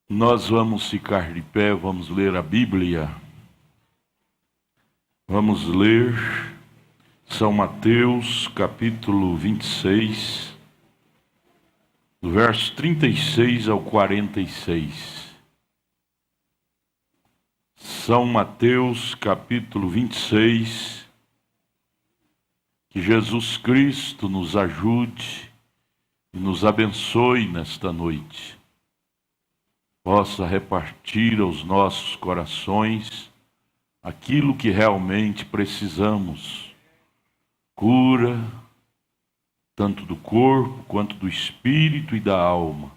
Nós vamos ficar de pé, vamos ler a Bíblia. Vamos ler São Mateus, capítulo 26, do verso 36 ao 46. São Mateus, capítulo 26. Que Jesus Cristo nos ajude e nos abençoe nesta noite. Possa repartir aos nossos corações aquilo que realmente precisamos. Cura, tanto do corpo quanto do espírito e da alma.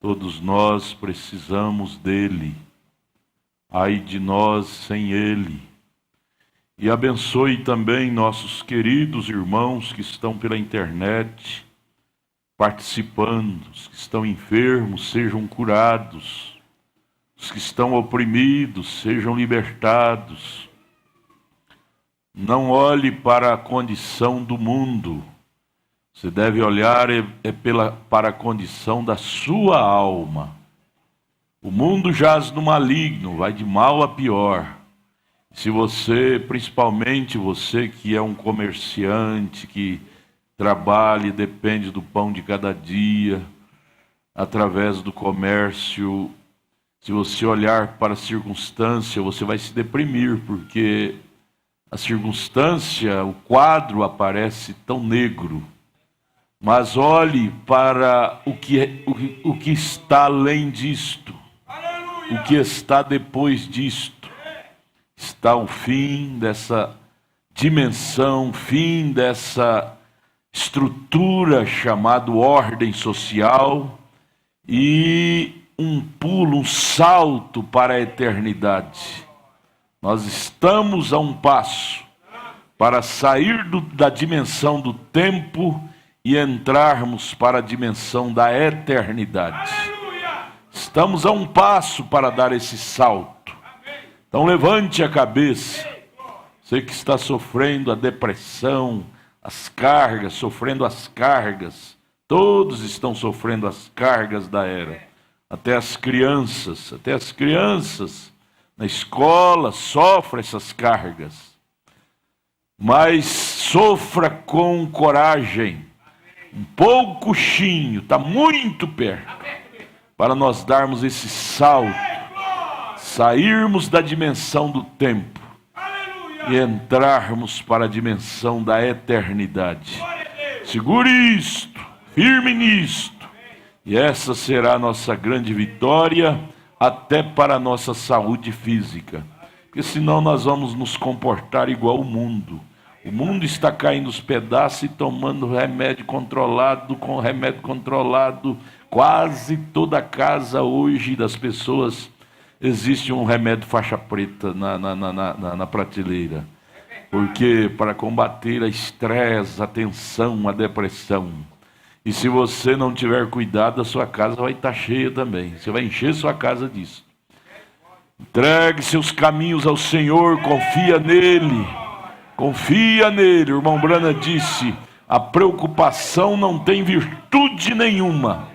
Todos nós precisamos dele. Ai de nós sem ele. E abençoe também nossos queridos irmãos que estão pela internet, participando. Os que estão enfermos sejam curados, os que estão oprimidos sejam libertados. Não olhe para a condição do mundo, você deve olhar para a condição da sua alma. O mundo jaz no maligno, vai de mal a pior. Se você, principalmente você que é um comerciante, que trabalha e depende do pão de cada dia, através do comércio, se você olhar para a circunstância, você vai se deprimir, porque a circunstância, o quadro aparece tão negro. Mas olhe para o que está além disto, o que está depois disto. Está o fim dessa dimensão, fim dessa estrutura chamada ordem social e um pulo, um salto para a eternidade. Nós estamos a um passo para sair da dimensão do tempo e entrarmos para a dimensão da eternidade. Estamos a um passo para dar esse salto. Então levante a cabeça, você que está sofrendo a depressão, as cargas, sofrendo as cargas, todos estão sofrendo as cargas da era, até as crianças na escola sofrem essas cargas, mas sofra com coragem, um pouquinho, está muito perto, para nós darmos esse salto, sairmos da dimensão do tempo e entrarmos para a dimensão da eternidade. Segure isto, firme nisto, e essa será a nossa grande vitória, até para a nossa saúde física, porque senão nós vamos nos comportar igual o mundo. O mundo está caindo aos pedaços e tomando remédio controlado, quase toda a casa hoje das pessoas existe um remédio faixa preta na prateleira. Porque para combater a estresse, a tensão, a depressão. E se você não tiver cuidado, a sua casa vai estar cheia também. Você vai encher sua casa disso. Entregue seus caminhos ao Senhor, confia nele. Confia nele. O irmão Brana disse, a preocupação não tem virtude nenhuma.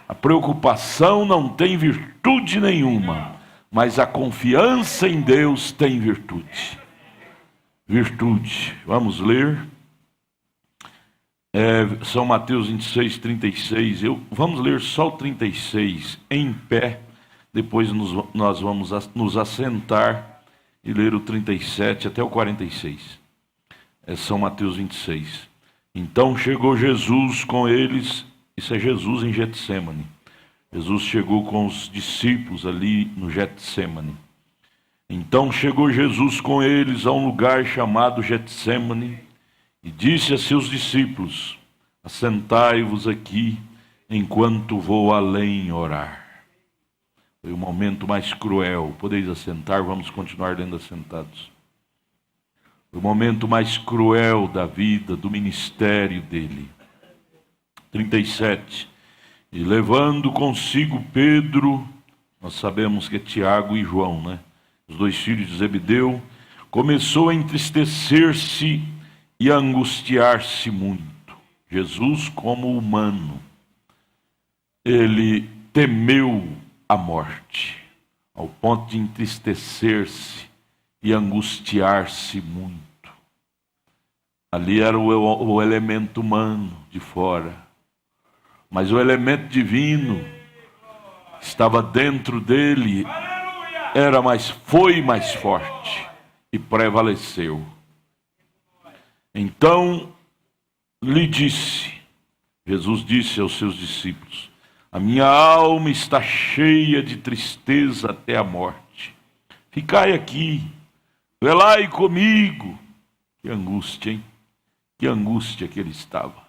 A preocupação não tem virtude nenhuma, mas a confiança em Deus tem virtude. Virtude. Vamos ler. São Mateus 26, 36. Vamos ler só o 36 em pé. Depois nós vamos nos assentar e ler o 37 até o 46. São Mateus 26. Então chegou Jesus com eles. Isso é Jesus em Getsêmani. Jesus chegou com os discípulos ali no Getsêmani. Então chegou Jesus com eles a um lugar chamado Getsêmani e disse a seus discípulos, assentai-vos aqui enquanto vou além orar. Foi o momento mais cruel. Podeis assentar, vamos continuar lendo assentados. Foi o momento mais cruel da vida, do ministério dele. 37. E levando consigo Pedro, nós sabemos que é Tiago e João, né? Os dois filhos de Zebedeu, começou a entristecer-se e a angustiar-se muito. Jesus, como humano, ele temeu a morte, ao ponto de entristecer-se e angustiar-se muito. Ali era o elemento humano de fora, mas o elemento divino estava dentro dele, foi mais forte e prevaleceu. Então Jesus disse aos seus discípulos: a minha alma está cheia de tristeza até a morte. Ficai aqui, velai comigo. Que angústia, hein? Que angústia que ele estava.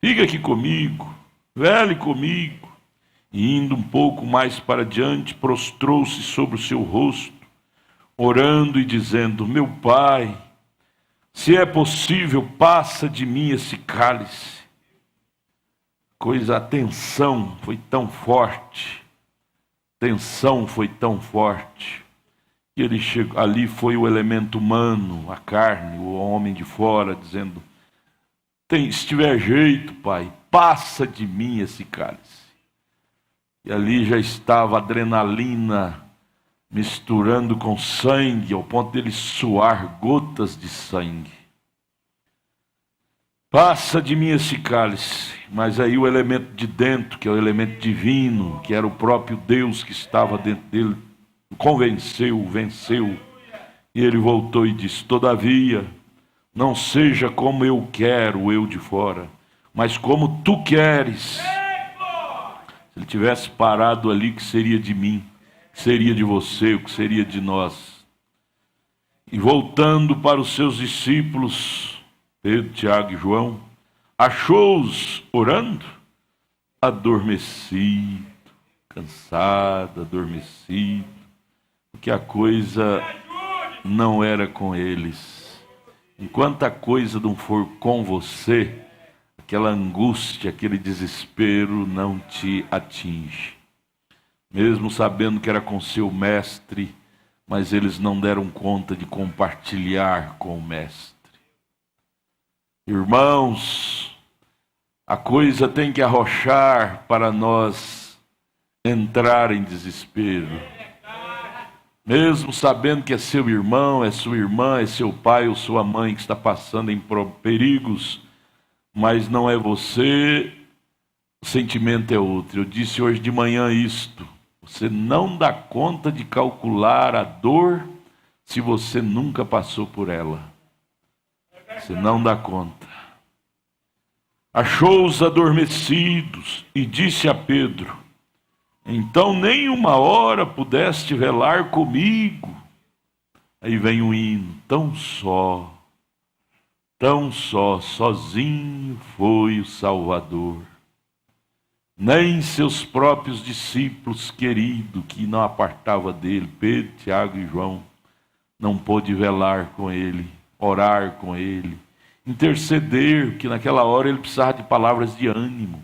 Fica aqui comigo, vele comigo. E indo um pouco mais para diante, prostrou-se sobre o seu rosto, orando e dizendo: meu Pai, se é possível, passa de mim esse cálice. A tensão foi tão forte, que ele chegou, ali foi o elemento humano, a carne, o homem de fora, dizendo: se tiver jeito, Pai, passa de mim esse cálice. E ali já estava a adrenalina misturando com sangue, ao ponto dele suar gotas de sangue. Passa de mim esse cálice. Mas aí o elemento de dentro, que é o elemento divino, que era o próprio Deus que estava dentro dele, venceu. E ele voltou e disse: todavia, não seja como eu quero, eu de fora, mas como tu queres. Se ele tivesse parado ali, que seria de mim, que seria de você, o que seria de nós? E voltando para os seus discípulos, Pedro, Tiago e João, achou-os orando, adormecido, cansado, adormecido, porque a coisa não era com eles. Enquanto a coisa não for com você, aquela angústia, aquele desespero não te atinge. Mesmo sabendo que era com seu mestre, mas eles não deram conta de compartilhar com o mestre. Irmãos, a coisa tem que arrochar para nós entrar em desespero. Mesmo sabendo que é seu irmão, é sua irmã, é seu pai ou sua mãe que está passando em perigos, mas não é você, o sentimento é outro. Eu disse hoje de manhã isto: você não dá conta de calcular a dor se você nunca passou por ela. Você não dá conta. Achou-os adormecidos e disse a Pedro: então nem uma hora pudeste velar comigo. Aí vem um hino: tão só, sozinho foi o Salvador. Nem seus próprios discípulos queridos, que não apartava dele, Pedro, Tiago e João, não pôde velar com ele, orar com ele, interceder, que naquela hora ele precisava de palavras de ânimo.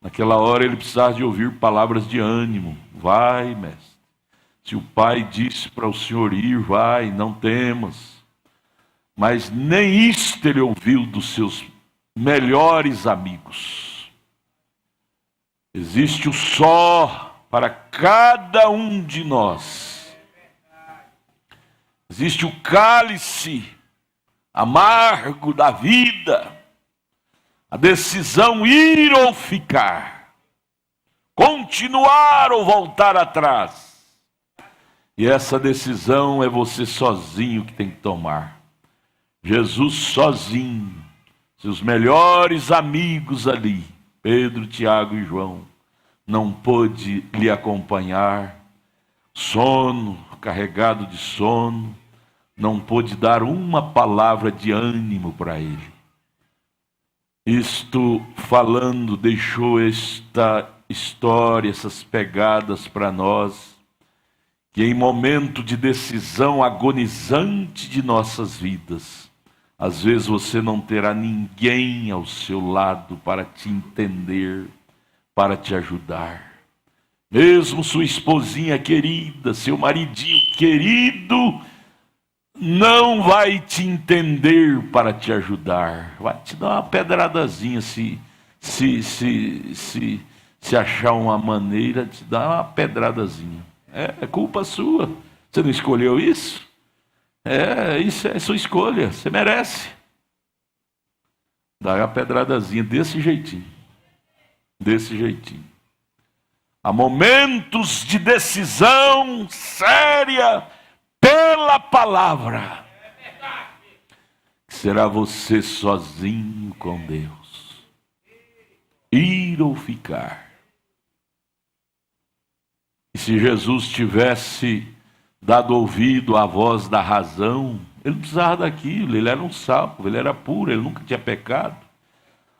Naquela hora ele precisava de ouvir palavras de ânimo. Vai, mestre. Se o pai disse para o senhor ir, vai, não temas. Mas nem isto ele ouviu dos seus melhores amigos. Existe o só para cada um de nós. Existe o cálice amargo da vida. A decisão ir ou ficar. Continuar ou voltar atrás. E essa decisão é você sozinho que tem que tomar. Jesus sozinho. Seus melhores amigos ali, Pedro, Tiago e João, não pôde lhe acompanhar. Sono, carregado de sono, não pôde dar uma palavra de ânimo para ele. Isto falando, deixou esta história, essas pegadas para nós, que em momento de decisão agonizante de nossas vidas, às vezes você não terá ninguém ao seu lado para te entender, para te ajudar. Mesmo sua esposinha querida, seu maridinho querido, não vai te entender para te ajudar. Vai te dar uma pedradazinha se se achar uma maneira de dar uma pedradazinha. É culpa sua. Você não escolheu isso? Isso é sua escolha. Você merece. Dá uma pedradazinha desse jeitinho. Desse jeitinho. Há momentos de decisão séria pela palavra. Será você sozinho com Deus. Ir ou ficar. E se Jesus tivesse dado ouvido à voz da razão, ele não precisava daquilo, ele era um salvo, ele era puro, ele nunca tinha pecado.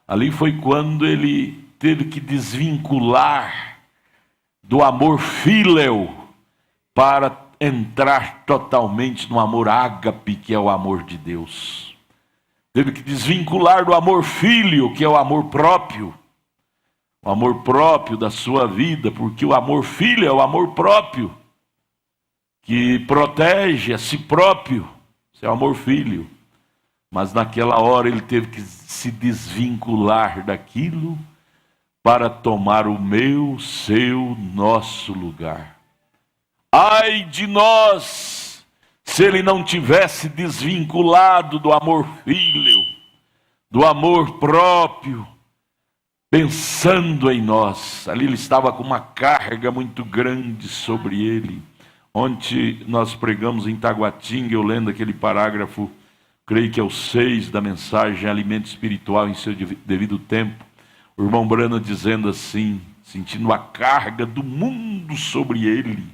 Ali foi quando ele teve que desvincular do amor fíleo para entrar totalmente no amor ágape, que é o amor de Deus. Teve que desvincular do amor filho, que é o amor próprio. O amor próprio da sua vida, porque o amor filho é o amor próprio, que protege a si próprio. Isso é o amor filho. Mas naquela hora ele teve que se desvincular daquilo para tomar o meu, seu, nosso lugar. Ai de nós, se ele não tivesse desvinculado do amor filho, do amor próprio, pensando em nós. Ali ele estava com uma carga muito grande sobre ele. Ontem nós pregamos em Taguatinga, eu lendo aquele parágrafo, creio que é o 6 da mensagem Alimento Espiritual em seu devido tempo. O irmão Brana dizendo assim, sentindo a carga do mundo sobre ele.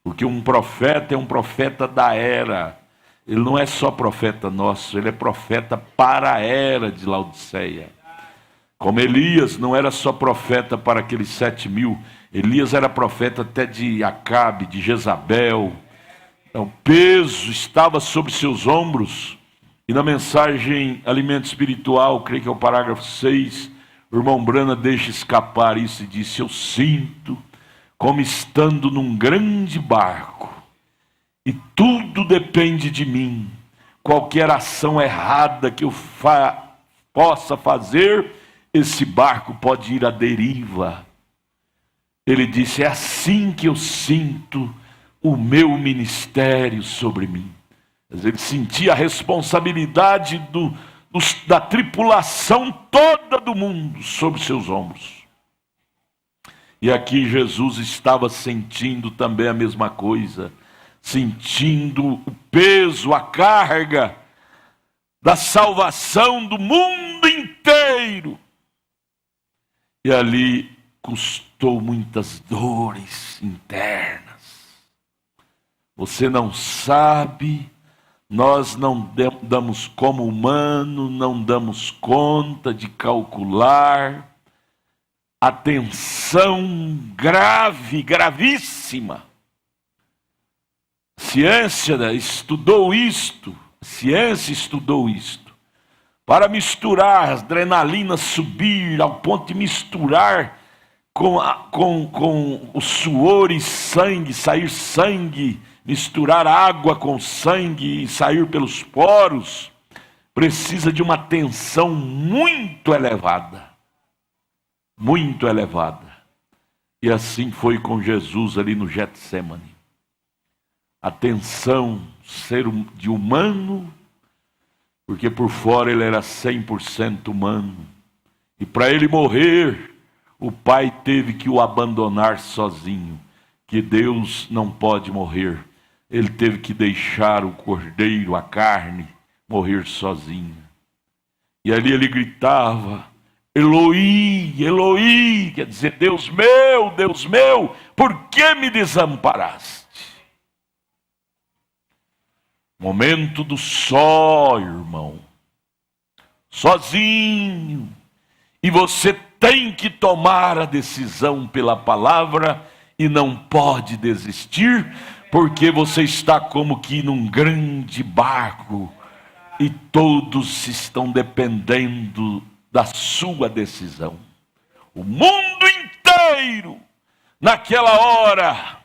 Porque um profeta é um profeta da era. Ele não é só profeta nosso, ele é profeta para a era de Laodiceia. Como Elias não era só profeta para aqueles 7.000, Elias era profeta até de Acabe, de Jezabel. Então, o peso estava sobre seus ombros. E na mensagem Alimento Espiritual, creio que é o parágrafo 6, o irmão Brana deixa escapar isso e disse: eu sinto como estando num grande barco, e tudo depende de mim. Qualquer ação errada que eu possa fazer, esse barco pode ir à deriva. Ele disse: é assim que eu sinto o meu ministério sobre mim. Ele sentia a responsabilidade da tripulação toda do mundo sobre seus ombros. E aqui Jesus estava sentindo também a mesma coisa, sentindo o peso, a carga da salvação do mundo inteiro. E ali custou muitas dores internas. Você não sabe, nós não damos como humano, não damos conta de calcular a tensão grave, gravíssima. A ciência estudou isto, para misturar, as adrenalinas subir ao ponto de misturar com o suor e sangue, sair sangue, misturar água com sangue e sair pelos poros, precisa de uma tensão muito elevada. Muito elevada. E assim foi com Jesus ali no Getsêmani. A tensão, ser de humano, porque por fora ele era 100% humano. E para ele morrer, o Pai teve que o abandonar sozinho. Que Deus não pode morrer. Ele teve que deixar o cordeiro, a carne, morrer sozinho. E ali ele gritava: Eloi, Eloi, quer dizer, Deus meu, por que me desamparaste? Momento do só, irmão. Sozinho. E você tem que tomar a decisão pela palavra e não pode desistir, porque você está como que num grande barco e todos estão dependendo da sua decisão. O mundo inteiro, naquela hora,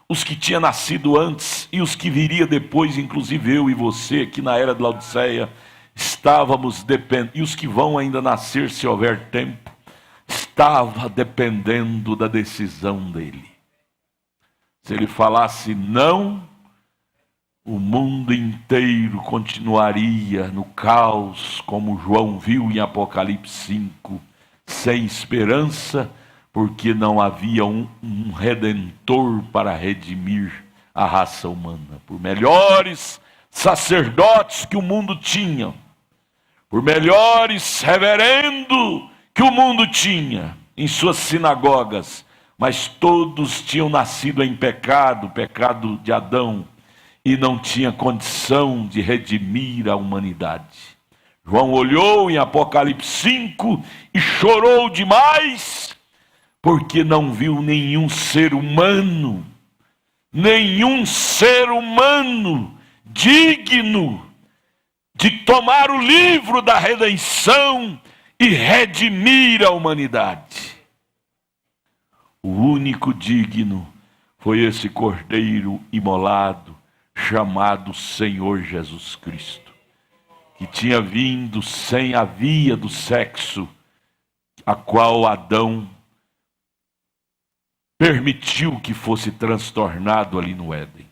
os que tinham nascido antes e os que viria depois, inclusive eu e você aqui na era de Laodiceia, estávamos dependendo, e os que vão ainda nascer se houver tempo, estava dependendo da decisão dele. Se ele falasse não, o mundo inteiro continuaria no caos, como João viu em Apocalipse 5, sem esperança, porque não havia um redentor para redimir a raça humana. Por melhores sacerdotes que o mundo tinha, por melhores reverendos que o mundo tinha em suas sinagogas, mas todos tinham nascido em pecado, pecado de Adão, e não tinha condição de redimir a humanidade. João olhou em Apocalipse 5 e chorou demais, porque não viu nenhum ser humano digno de tomar o livro da redenção e redimir a humanidade. O único digno foi esse cordeiro imolado, chamado Senhor Jesus Cristo, que tinha vindo sem a via do sexo, a qual Adão permitiu que fosse transtornado ali no Éden.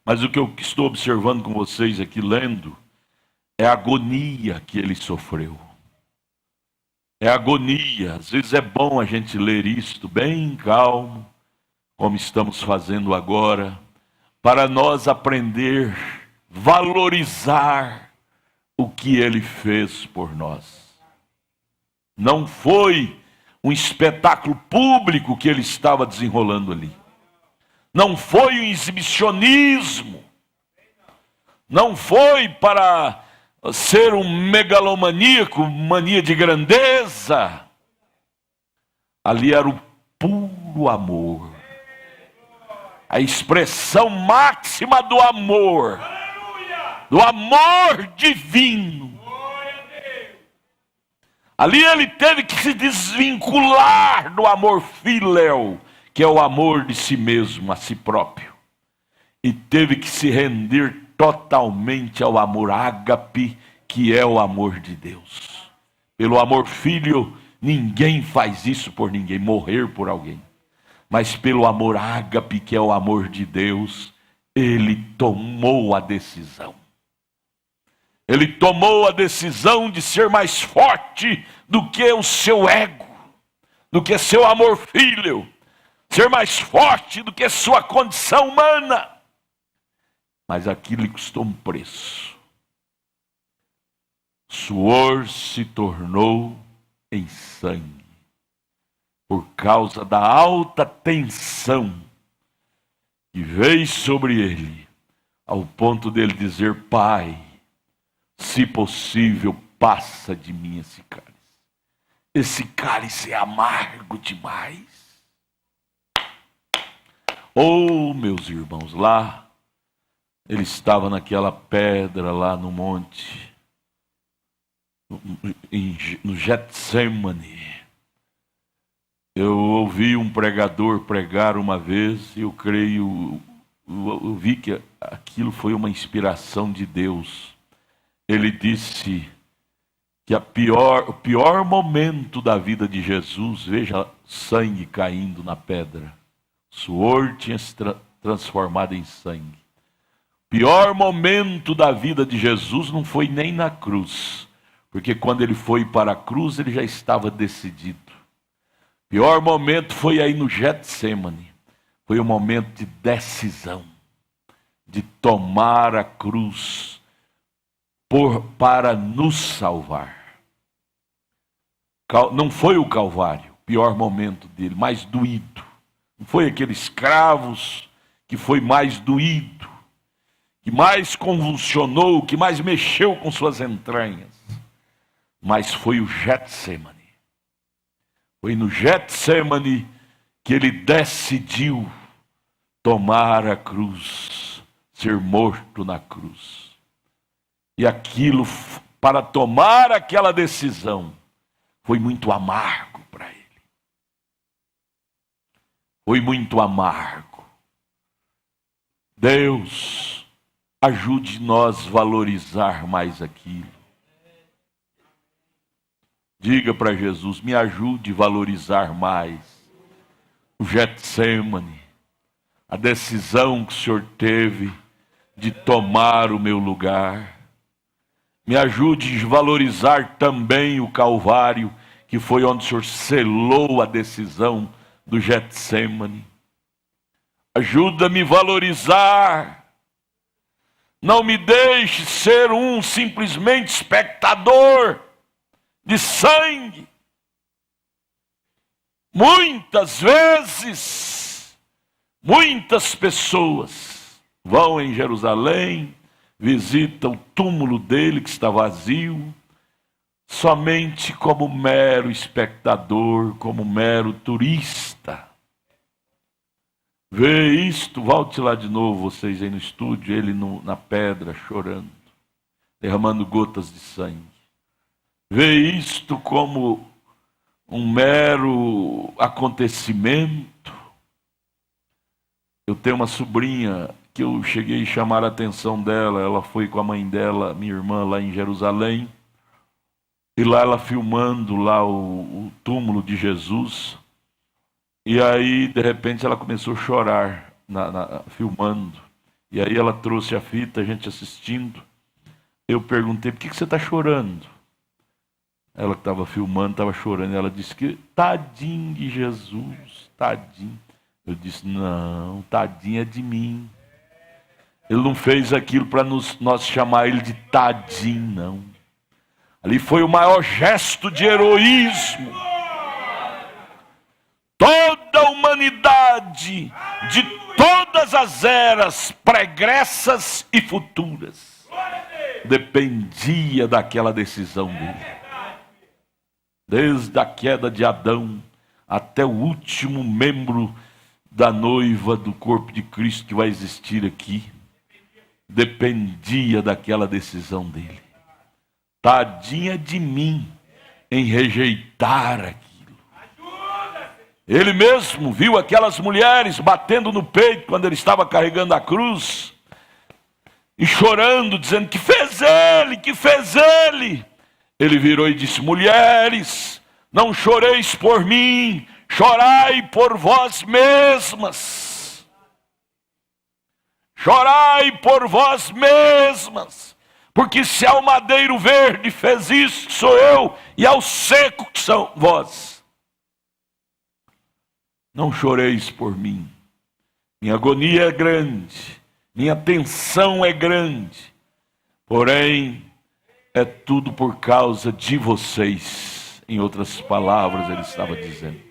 Mas o que eu estou observando com vocês aqui, lendo, é a agonia que ele sofreu. É agonia. Às vezes é bom a gente ler isto bem calmo, como estamos fazendo agora, para nós aprender, valorizar o que ele fez por nós. Não foi um espetáculo público que ele estava desenrolando ali. Não foi um exibicionismo. Não foi para ser um megalomaníaco, mania de grandeza. Ali era o puro amor. A expressão máxima do amor divino. Ali ele teve que se desvincular do amor filéu, que é o amor de si mesmo, a si próprio. E teve que se render totalmente ao amor ágape, que é o amor de Deus. Pelo amor filho, ninguém faz isso por ninguém, morrer por alguém. Mas pelo amor ágape, que é o amor de Deus, ele tomou a decisão. Ele tomou a decisão de ser mais forte do que o seu ego, do que seu amor filho, ser mais forte do que sua condição humana. Mas aquilo lhe custou um preço. Suor se tornou em sangue, por causa da alta tensão que veio sobre ele, ao ponto dele dizer: Pai, se possível, passa de mim esse cálice. Esse cálice é amargo demais. Oh, meus irmãos, lá, ele estava naquela pedra lá no monte, no Getsemane. Eu ouvi um pregador pregar uma vez, e eu creio, eu vi que aquilo foi uma inspiração de Deus. Ele disse que o pior momento da vida de Jesus, veja, sangue caindo na pedra. O suor tinha se transformado em sangue. O pior momento da vida de Jesus não foi nem na cruz, porque quando ele foi para a cruz, ele já estava decidido. O pior momento foi aí no Getsemane. Foi um momento de decisão, de tomar a cruz para nos salvar. Não foi o Calvário, o pior momento dele, mais doído. Não foi aqueles escravos que foi mais doído, que mais convulsionou, que mais mexeu com suas entranhas. Mas foi o Getsemane. Foi no Getsemane que ele decidiu tomar a cruz, ser morto na cruz. E aquilo, para tomar aquela decisão, foi muito amargo para ele. Foi muito amargo. Deus, ajude nós a valorizar mais aquilo. Diga para Jesus: me ajude a valorizar mais o Getsêmani, a decisão que o Senhor teve de tomar o meu lugar. Me ajude a valorizar também o Calvário, que foi onde o Senhor selou a decisão do Getsêmani. Ajuda-me a valorizar. Não me deixe ser um simplesmente espectador de sangue. Muitas vezes, muitas pessoas vão em Jerusalém, visitam o túmulo dele que está vazio, somente como mero espectador, como mero turista. Vê isto, volte lá de novo, vocês aí no estúdio, ele na pedra chorando, derramando gotas de sangue. Vê isto como um mero acontecimento. Eu tenho uma sobrinha que eu cheguei a chamar a atenção dela, ela foi com a mãe dela, minha irmã, lá em Jerusalém, e lá ela filmando lá o túmulo de Jesus, e aí de repente ela começou a chorar, filmando, e aí ela trouxe a fita, a gente assistindo. Eu perguntei: por que você está chorando? Ela que estava filmando, estava chorando, e ela disse que tadinho de Jesus, tadinho. Eu disse: não, tadinho é de mim. Ele não fez aquilo para nós chamar ele de tadinho, não. Ali foi o maior gesto de heroísmo. Toda a humanidade, de todas as eras, pregressas e futuras, dependia daquela decisão dele. Desde a queda de Adão até o último membro da noiva do corpo de Cristo que vai existir aqui, dependia daquela decisão dele. Tadinha de mim em rejeitar aquilo. Ele mesmo viu aquelas mulheres batendo no peito quando ele estava carregando a cruz e chorando, dizendo: que fez ele, que fez ele. Ele virou e disse: mulheres, não choreis por mim, chorai por vós mesmas. Chorai por vós mesmas. Porque se ao madeiro verde fez isso, que sou eu, e ao seco, que são vós. Não choreis por mim. Minha agonia é grande, minha tensão é grande. Porém, é tudo por causa de vocês. Em outras palavras, ele estava dizendo.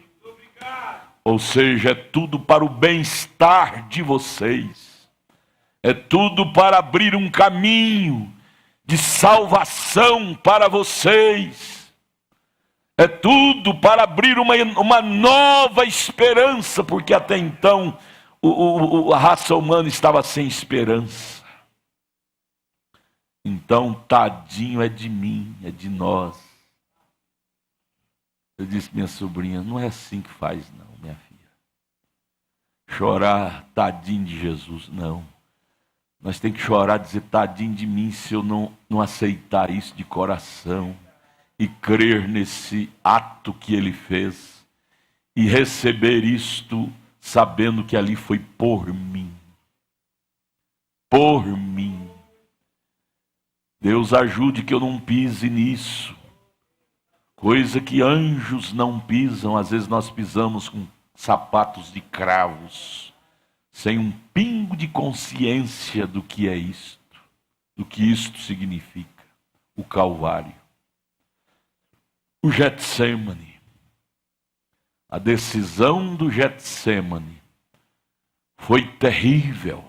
Ou seja, é tudo para o bem-estar de vocês. É tudo para abrir um caminho de salvação para vocês. É tudo para abrir uma nova esperança, porque até então a raça humana estava sem esperança. Então, tadinho é de mim, é de nós. Eu disse: minha sobrinha, não é assim que faz não, minha filha. Chorar, tadinho de Jesus, não. Nós temos que chorar, dizer: tadinho de mim, se eu não aceitar isso de coração e crer nesse ato que ele fez e receber isto sabendo que ali foi por mim. Por mim. Deus ajude que eu não pise nisso. Coisa que anjos não pisam. Às vezes nós pisamos com sapatos de cravos, sem um pingo de consciência do que é isto, do que isto significa, o Calvário. O Getsêmani, a decisão do Getsêmani foi terrível.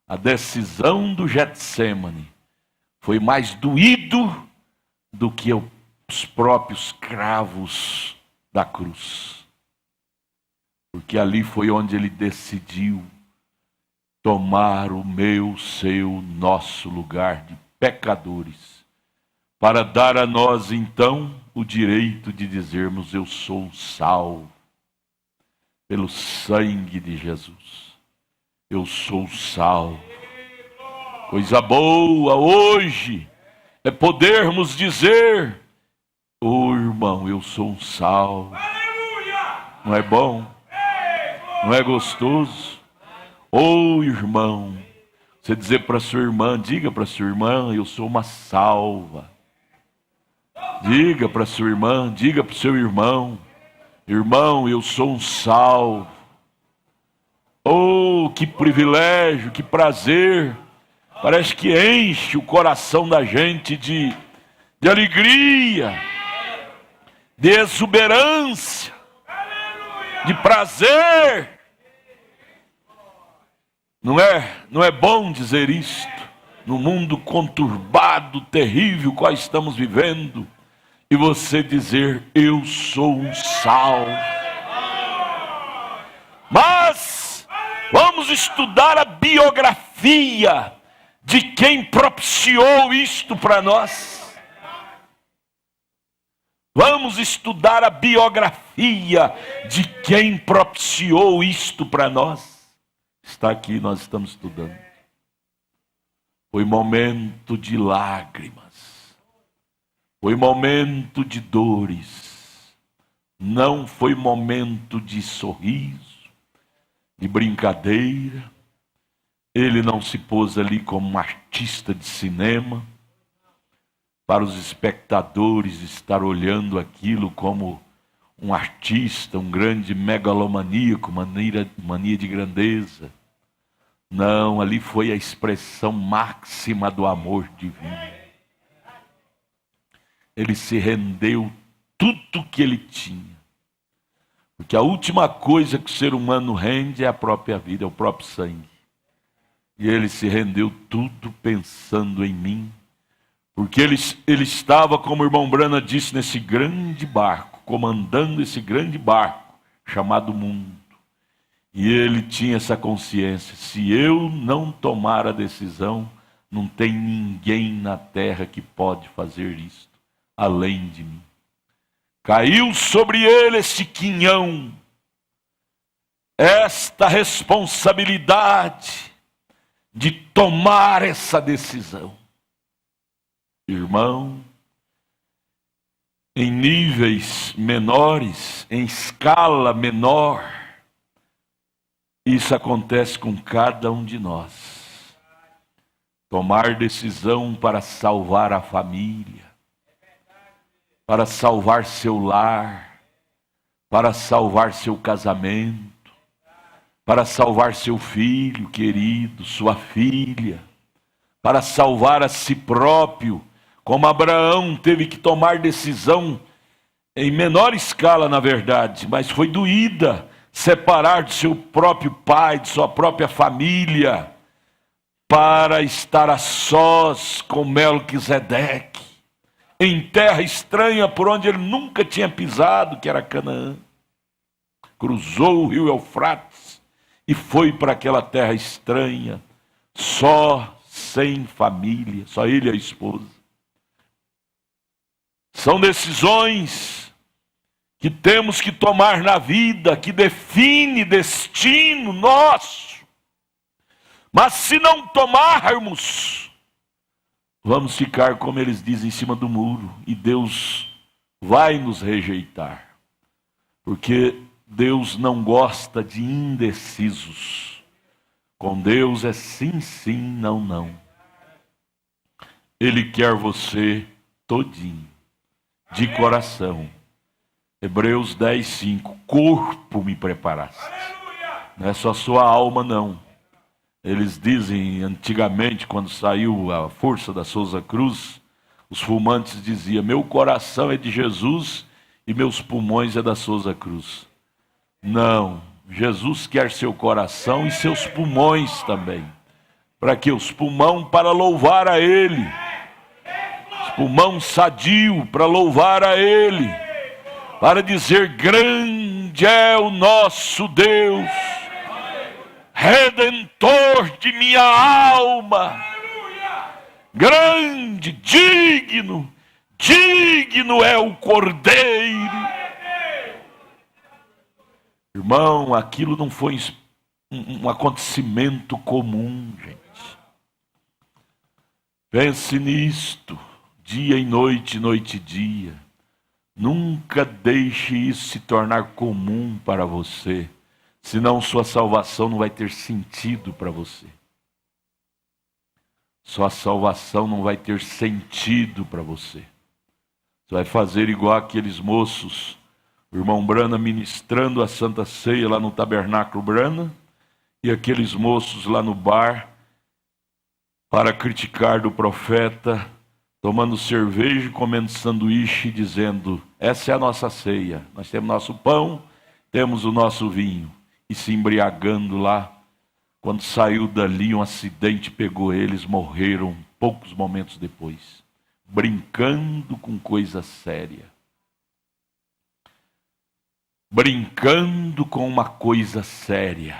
A decisão do Getsêmani foi mais doído do que os próprios cravos da cruz. Porque ali foi onde ele decidiu tomar o meu, seu, nosso lugar de pecadores, para dar a nós então o direito de dizermos: eu sou salvo pelo sangue de Jesus. Eu sou salvo. Coisa boa hoje é podermos dizer Ô irmão, eu sou um sal. Não é bom? Não é gostoso? Ô irmão, você dizer para sua irmã, diga para sua irmã, eu sou uma salva. Diga para sua irmã, diga para o seu irmão, irmão, eu sou um salvo. Oh, que privilégio, que prazer. Parece que enche o coração da gente de alegria, de exuberância, de prazer. Não é bom dizer isto, no mundo conturbado, terrível, qual estamos vivendo, e você dizer, eu sou um sal. Mas vamos estudar a biografia de quem propiciou isto para nós. Vamos estudar a biografia de quem propiciou isto para nós. Está aqui, nós estamos estudando. Foi momento de lágrimas. Foi momento de dores. Não foi momento de sorriso, de brincadeira. Ele não se pôs ali como um artista de cinema, para os espectadores estar olhando aquilo como um artista, um grande megalomaníaco, mania de grandeza. Não, ali foi a expressão máxima do amor divino. Ele se rendeu tudo que ele tinha. Porque a última coisa que o ser humano rende é a própria vida, é o próprio sangue. E ele se rendeu tudo pensando em mim. Porque ele estava, como o irmão Brana disse, nesse grande barco, comandando esse grande barco chamado mundo. E ele tinha essa consciência, se eu não tomar a decisão, não tem ninguém na terra que pode fazer isto, além de mim. Caiu sobre ele esse quinhão, esta responsabilidade de tomar essa decisão. Irmão, em níveis menores, em escala menor, isso acontece com cada um de nós. Tomar decisão para salvar a família, para salvar seu lar, para salvar seu casamento, para salvar seu filho querido, sua filha, para salvar a si próprio, como Abraão teve que tomar decisão em menor escala, na verdade, mas foi doída separar de seu próprio pai, de sua própria família, para estar a sós com Melquisedeque, em terra estranha por onde ele nunca tinha pisado, que era Canaã. Cruzou o rio Eufrates e foi para aquela terra estranha, só, sem família, só ele e a esposa. São decisões que temos que tomar na vida, que define destino nosso. Mas se não tomarmos, vamos ficar, como eles dizem, em cima do muro. E Deus vai nos rejeitar. Porque Deus não gosta de indecisos. Com Deus é sim, sim, não, não. Ele quer você todinho, de coração. Hebreus 10, 5. Corpo me preparaste. Não é só sua alma, não. Eles dizem, antigamente, quando saiu a força da Souza Cruz, os fumantes diziam, meu coração é de Jesus e meus pulmões é da Souza Cruz. Não, Jesus quer seu coração e seus pulmões também. Para que os pulmões para louvar a Ele. Os pulmões sadio para louvar a Ele. Para dizer, grande é o nosso Deus, Redentor de minha alma, grande, digno é o Cordeiro. Irmão, aquilo não foi um acontecimento comum, gente. Pense nisto, dia e noite, noite e dia. Nunca deixe isso se tornar comum para você, senão sua salvação não vai ter sentido para você. Sua salvação não vai ter sentido para você. Você vai fazer igual aqueles moços, o irmão Brana ministrando a Santa Ceia lá no Tabernáculo Brana, e aqueles moços lá no bar, para criticar do profeta, tomando cerveja e comendo sanduíche, dizendo: essa é a nossa ceia, nós temos nosso pão, temos o nosso vinho, e se embriagando lá. Quando saiu dali, um acidente pegou eles, morreram poucos momentos depois, brincando com coisa séria. Brincando com uma coisa séria.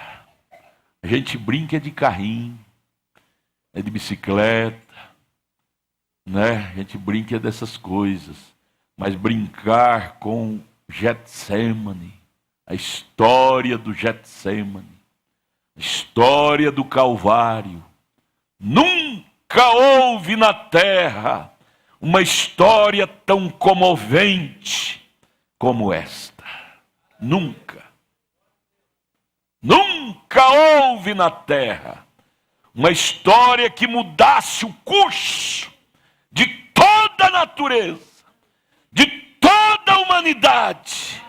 A gente brinca de carrinho, é de bicicleta, né? A gente brinca dessas coisas, mas brincar com Getsemane, a história do Getsemane, a história do Calvário, nunca houve na terra uma história tão comovente como esta. Nunca. Nunca houve na terra uma história que mudasse o curso de toda a natureza, de toda a humanidade.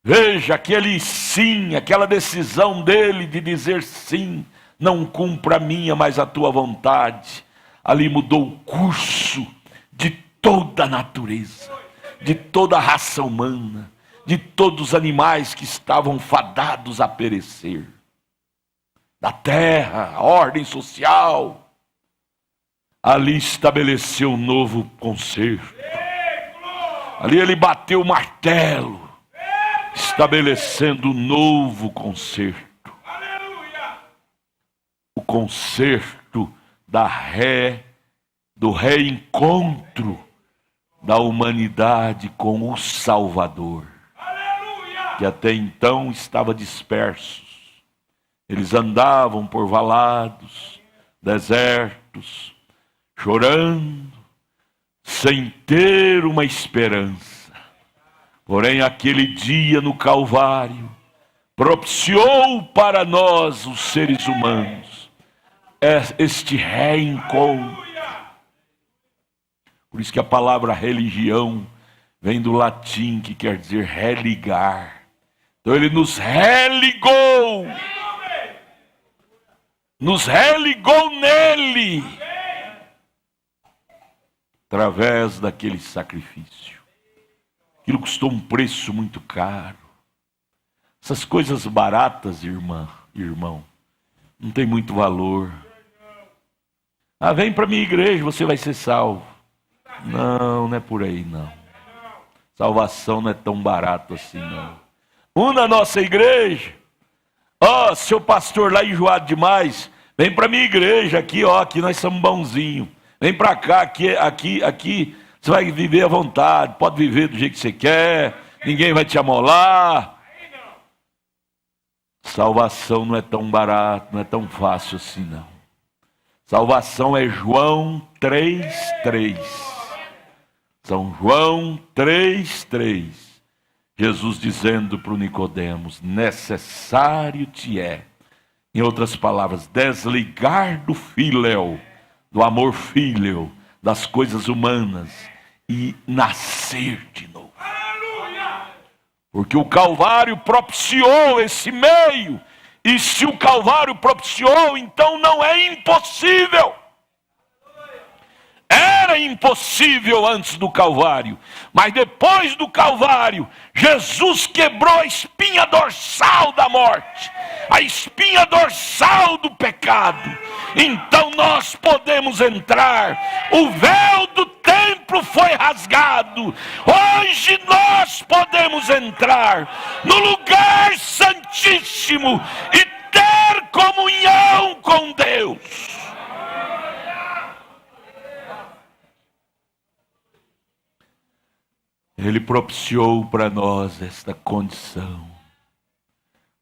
Veja aquele sim, aquela decisão dele de dizer sim, não cumpra a minha, mas a tua vontade. Ali mudou o curso de toda a natureza, de toda a raça humana, de todos os animais que estavam fadados a perecer. Da terra, a ordem social. Ali estabeleceu um novo concerto. Ali ele bateu o martelo, estabelecendo um novo concerto. O concerto do reencontro da humanidade com o Salvador, que até então estava dispersos. Eles andavam por valados, desertos, chorando, sem ter uma esperança. Porém, aquele dia no Calvário propiciou para nós, os seres humanos, este reencontro. Por isso que a palavra religião vem do latim, que quer dizer religar. Então ele nos religou. Nos religou nele, através daquele sacrifício. Aquilo custou um preço muito caro. Essas coisas baratas, irmão, não tem muito valor. Ah, vem para minha igreja, você vai ser salvo. Não é por aí não. Salvação não é tão barato assim não. Na nossa igreja. Seu pastor lá enjoado demais, vem para minha igreja aqui, aqui nós somos bonzinhos. Vem para cá, aqui você vai viver à vontade, pode viver do jeito que você quer, ninguém vai te amolar. Salvação não é tão barato, não é tão fácil assim não. Salvação é João 3:3. São João 3:3. Jesus dizendo para o Nicodemos: necessário te é, em outras palavras, desligar do filéu, do amor fíleo, das coisas humanas, e nascer de novo. Porque o Calvário propiciou esse meio, e se o Calvário propiciou, então não é impossível. Era impossível antes do Calvário, mas depois do Calvário, Jesus quebrou a espinha dorsal da morte, a espinha dorsal do pecado. Então nós podemos entrar. O véu do templo foi rasgado. Hoje nós podemos entrar no lugar santíssimo e ter comunhão com Deus. Ele propiciou para nós esta condição.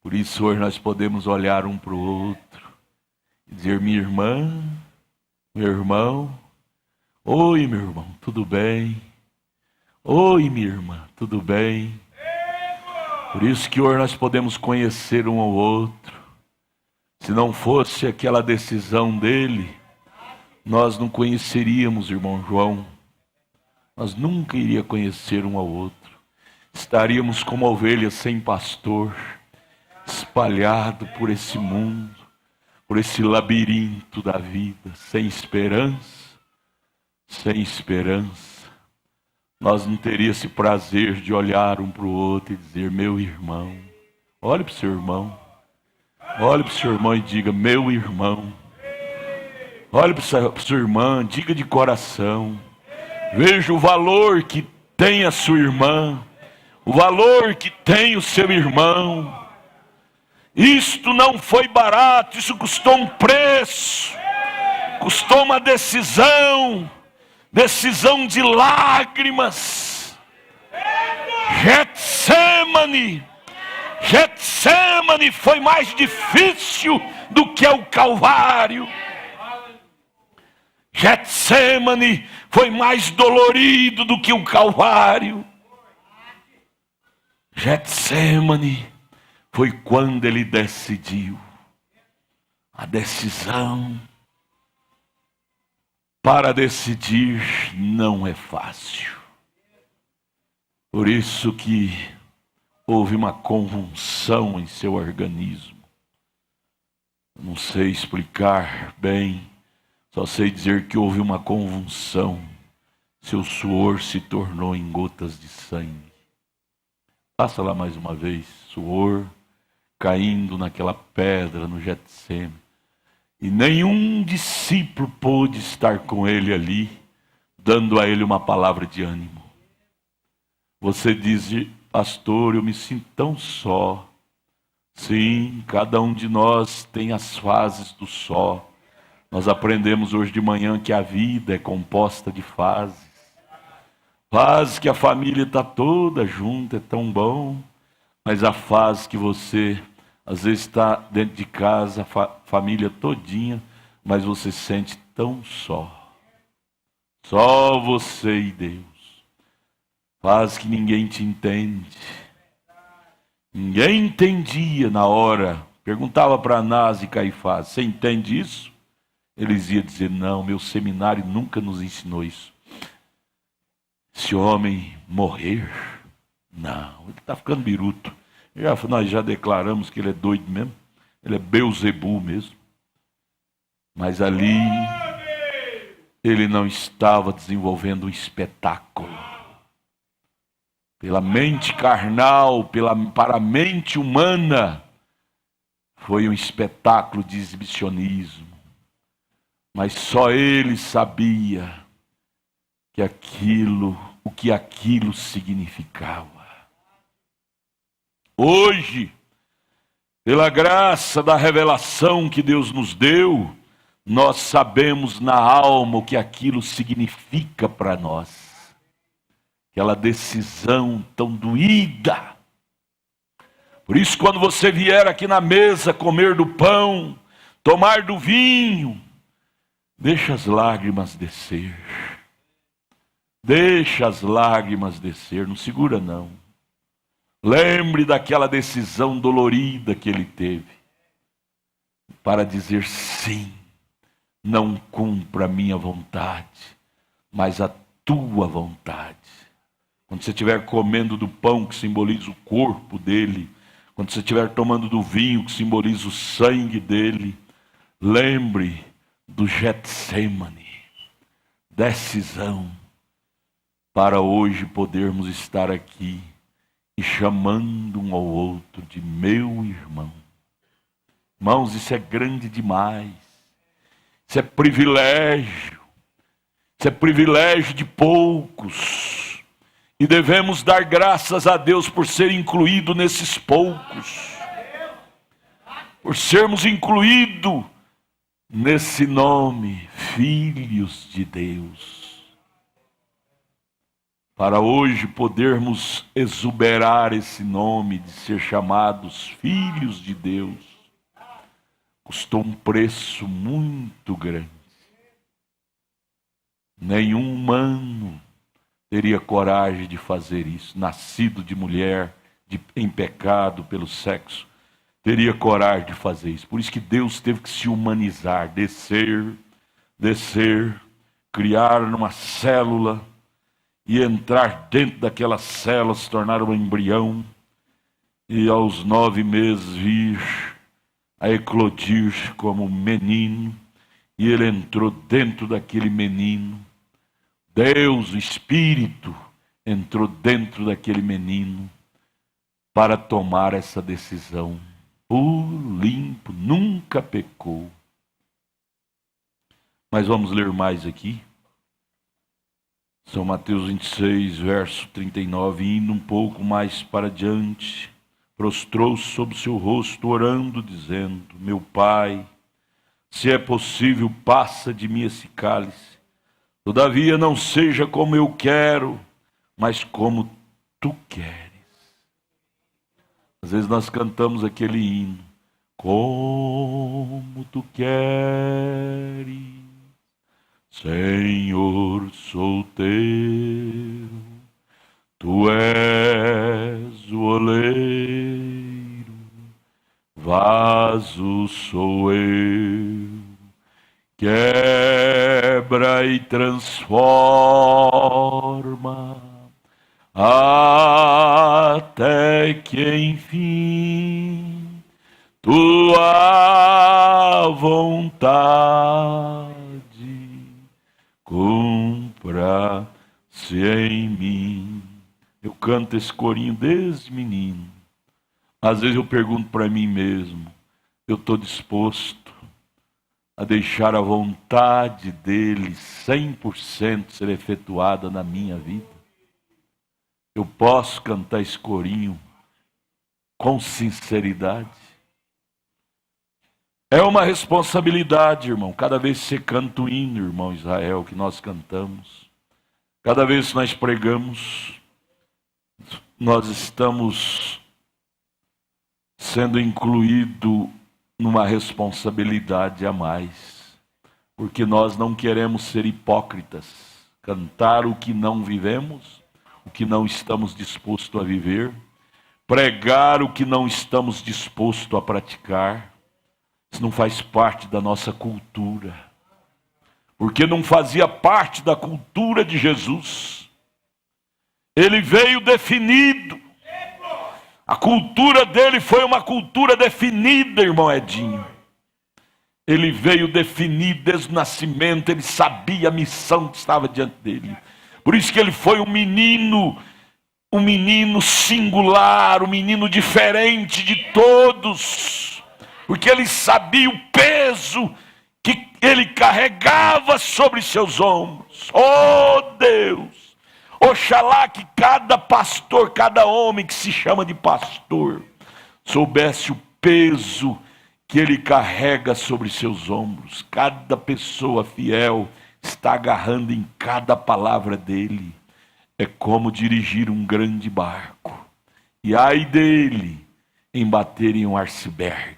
Por isso hoje nós podemos olhar um para o outro e dizer: minha irmã, meu irmão, oi meu irmão, tudo bem? Oi, minha irmã, tudo bem? Por isso que hoje nós podemos conhecer um ao outro. Se não fosse aquela decisão dele, nós não conheceríamos o irmão João. Nós nunca iríamos conhecer um ao outro. Estaríamos como ovelhas sem pastor, espalhado por esse mundo, por esse labirinto da vida, sem esperança, sem esperança. Nós não teríamos esse prazer de olhar um para o outro e dizer: meu irmão. Olhe para o seu irmão. Olhe para o seu irmão e diga: meu irmão. Olhe para a sua irmã, diga de coração. Veja o valor que tem a sua irmã, o valor que tem o seu irmão. Isto não foi barato, isso custou um preço, custou uma decisão de lágrimas. Getsemane foi mais difícil do que o Calvário. Getsemane foi mais dolorido do que o Calvário. Getsemane foi quando ele decidiu. A decisão para decidir não é fácil. Por isso que houve uma convulsão em seu organismo. Não sei explicar bem, só sei dizer que houve uma convulsão. Seu suor se tornou em gotas de sangue. Passa lá mais uma vez, suor caindo naquela pedra no Getsemane. E nenhum discípulo pôde estar com ele ali, dando a ele uma palavra de ânimo. Você diz: pastor, eu me sinto tão só. Sim, cada um de nós tem as fases do só. Nós aprendemos hoje de manhã que a vida é composta de fases. Fase que a família está toda junta, é tão bom. Mas a fase que você, às vezes, está dentro de casa, a família todinha, mas você se sente tão só. Só você e Deus. Fase que ninguém te entende. Ninguém entendia na hora. Perguntava para Anás e Caifás: você entende isso? Eles iam dizer: não, meu seminário nunca nos ensinou isso. Esse homem morrer? Não, ele está ficando biruto. Nós já declaramos que ele é doido mesmo. Ele é Beuzebu mesmo. Mas ali, ele não estava desenvolvendo um espetáculo. Pela mente carnal, para a mente humana, foi um espetáculo de exibicionismo. Mas só ele sabia o que aquilo significava. Hoje, pela graça da revelação que Deus nos deu, nós sabemos na alma o que aquilo significa para nós. Aquela decisão tão doída. Por isso, quando você vier aqui na mesa comer do pão, tomar do vinho, deixa as lágrimas descer. Deixa as lágrimas descer, não segura não. Lembre daquela decisão dolorida que ele teve. Para dizer: sim, não cumpra a minha vontade, mas a tua vontade. Quando você estiver comendo do pão que simboliza o corpo dele, quando você estiver tomando do vinho que simboliza o sangue dele, lembre do Getsemane. Decisão para hoje podermos estar aqui e chamando um ao outro de meu irmão. Irmãos, isso é grande demais. Isso é privilégio. Isso é privilégio de poucos. E devemos dar graças a Deus por ser incluído nesses poucos. Por sermos incluídos nesse nome, filhos de Deus. Para hoje podermos exuberar esse nome de ser chamados filhos de Deus, custou um preço muito grande. Nenhum humano teria coragem de fazer isso, nascido de mulher, em pecado pelo sexo, teria coragem de fazer isso. Por isso que Deus teve que se humanizar, descer, criar uma célula e entrar dentro daquela célula, se tornar um embrião, e aos 9 meses vir a eclodir como menino, e ele entrou dentro daquele menino. Deus, o Espírito, entrou dentro daquele menino para tomar essa decisão. Puro, limpo, nunca pecou. Mas vamos ler mais aqui. São Mateus 26, verso 39, indo um pouco mais para diante, prostrou-se sobre o seu rosto, orando, dizendo: meu Pai, se é possível, passa de mim esse cálice. Todavia não seja como eu quero, mas como tu queres. Às vezes nós cantamos aquele hino: como tu queres, Senhor, sou teu. Tu és o oleiro, vaso sou eu. Quebra e transforma, até que enfim tua vontade cumpra-se em mim. Eu canto esse corinho desde menino. Às vezes eu pergunto para mim mesmo: eu estou disposto a deixar a vontade dele 100% ser efetuada na minha vida? Eu posso cantar esse corinho com sinceridade? É uma responsabilidade, irmão. Cada vez que você canta o hino, irmão Israel, que nós cantamos, cada vez que nós pregamos, nós estamos sendo incluídos numa responsabilidade a mais, porque nós não queremos ser hipócritas, cantar o que não vivemos, o que não estamos dispostos a viver, pregar o que não estamos dispostos a praticar. Isso não faz parte da nossa cultura, porque não fazia parte da cultura de Jesus. Ele veio definido. A cultura dele foi uma cultura definida, irmão Edinho. Ele veio definido desde o nascimento, ele sabia a missão que estava diante dele. Por isso que ele foi um menino singular, um menino diferente de todos. Porque ele sabia o peso que ele carregava sobre seus ombros. Oh Deus! Oxalá que cada pastor, cada homem que se chama de pastor, soubesse o peso que ele carrega sobre seus ombros. Cada pessoa fiel está agarrando em cada palavra dele. É como dirigir um grande barco. E ai dele em bater em um iceberg.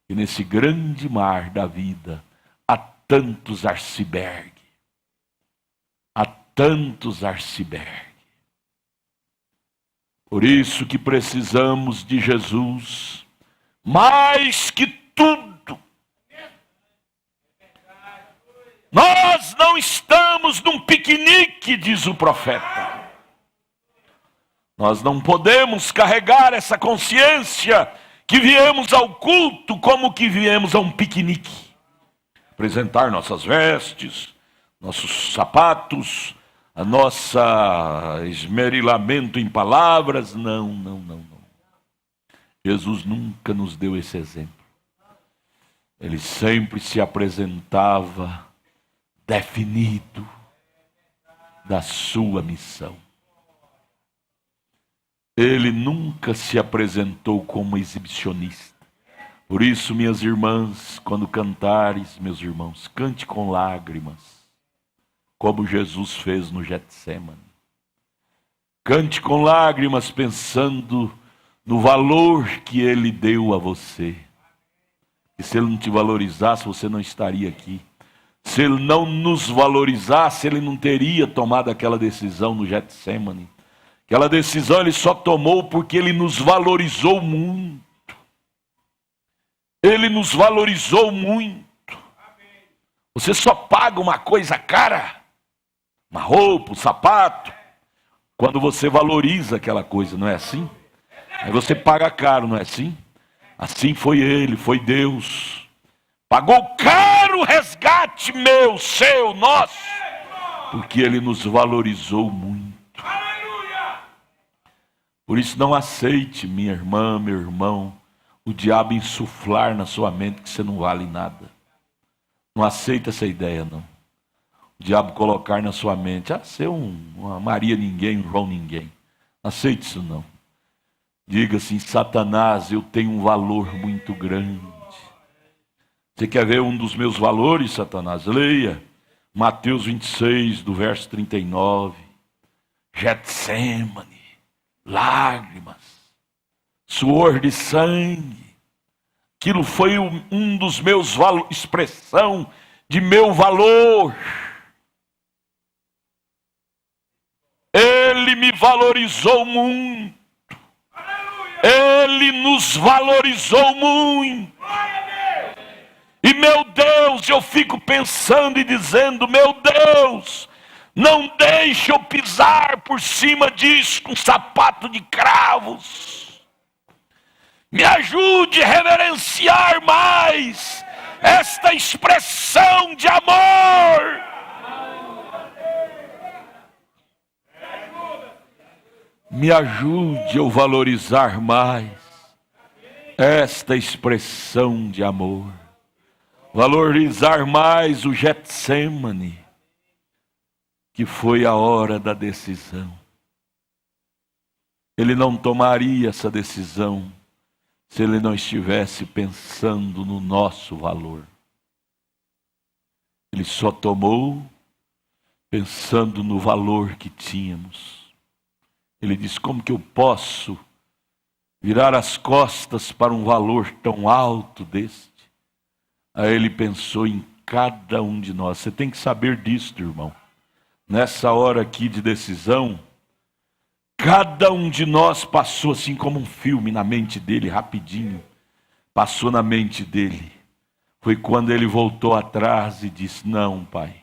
E nesse grande mar da vida há tantos icebergs. Há tantos icebergs. Por isso que precisamos de Jesus mais que tudo. Nós não estamos num piquenique, diz o profeta. Nós não podemos carregar essa consciência que viemos ao culto como que viemos a um piquenique. Apresentar nossas vestes, nossos sapatos, a nossa esmerilamento em palavras. Não. Jesus nunca nos deu esse exemplo. Ele sempre se apresentava definido da sua missão. Ele nunca se apresentou como exibicionista. Por isso, minhas irmãs, quando cantares, meus irmãos, cante com lágrimas, como Jesus fez no Getsêmani. Cante com lágrimas pensando no valor que ele deu a você. E se ele não te valorizasse, você não estaria aqui. Se ele não nos valorizasse, ele não teria tomado aquela decisão no Getsemane. Aquela decisão ele só tomou porque ele nos valorizou muito. Ele nos valorizou muito. Você só paga uma coisa cara, uma roupa, um sapato, quando você valoriza aquela coisa, não é assim? Aí você paga caro, não é assim? Assim foi ele, foi Deus. Pagou caro o resgate meu, seu, nosso, porque ele nos valorizou muito. Por isso não aceite, minha irmã, meu irmão, o diabo insuflar na sua mente que você não vale nada. Não aceita essa ideia, não. O diabo colocar na sua mente, você é uma Maria ninguém, um João ninguém. Não aceite isso, não. Diga assim, Satanás, eu tenho um valor muito grande. Você quer ver um dos meus valores, Satanás? Leia Mateus 26, do verso 39. Getsemane, lágrimas, suor de sangue. Aquilo foi um dos meus valores, expressão de meu valor. Ele me valorizou muito. Ele nos valorizou muito. E meu Deus, eu fico pensando e dizendo, meu Deus, não deixe eu pisar por cima disso com sapato de cravos. Me ajude a reverenciar mais esta expressão de amor. Me ajude a valorizar mais esta expressão de amor. Valorizar mais o Getsemane, que foi a hora da decisão. Ele não tomaria essa decisão se ele não estivesse pensando no nosso valor. Ele só tomou pensando no valor que tínhamos. Ele diz, como que eu posso virar as costas para um valor tão alto deste? Aí ele pensou em cada um de nós. Você tem que saber disso, irmão. Nessa hora aqui de decisão, cada um de nós passou assim como um filme na mente dele, rapidinho. Passou na mente dele. Foi quando ele voltou atrás e disse, não, pai.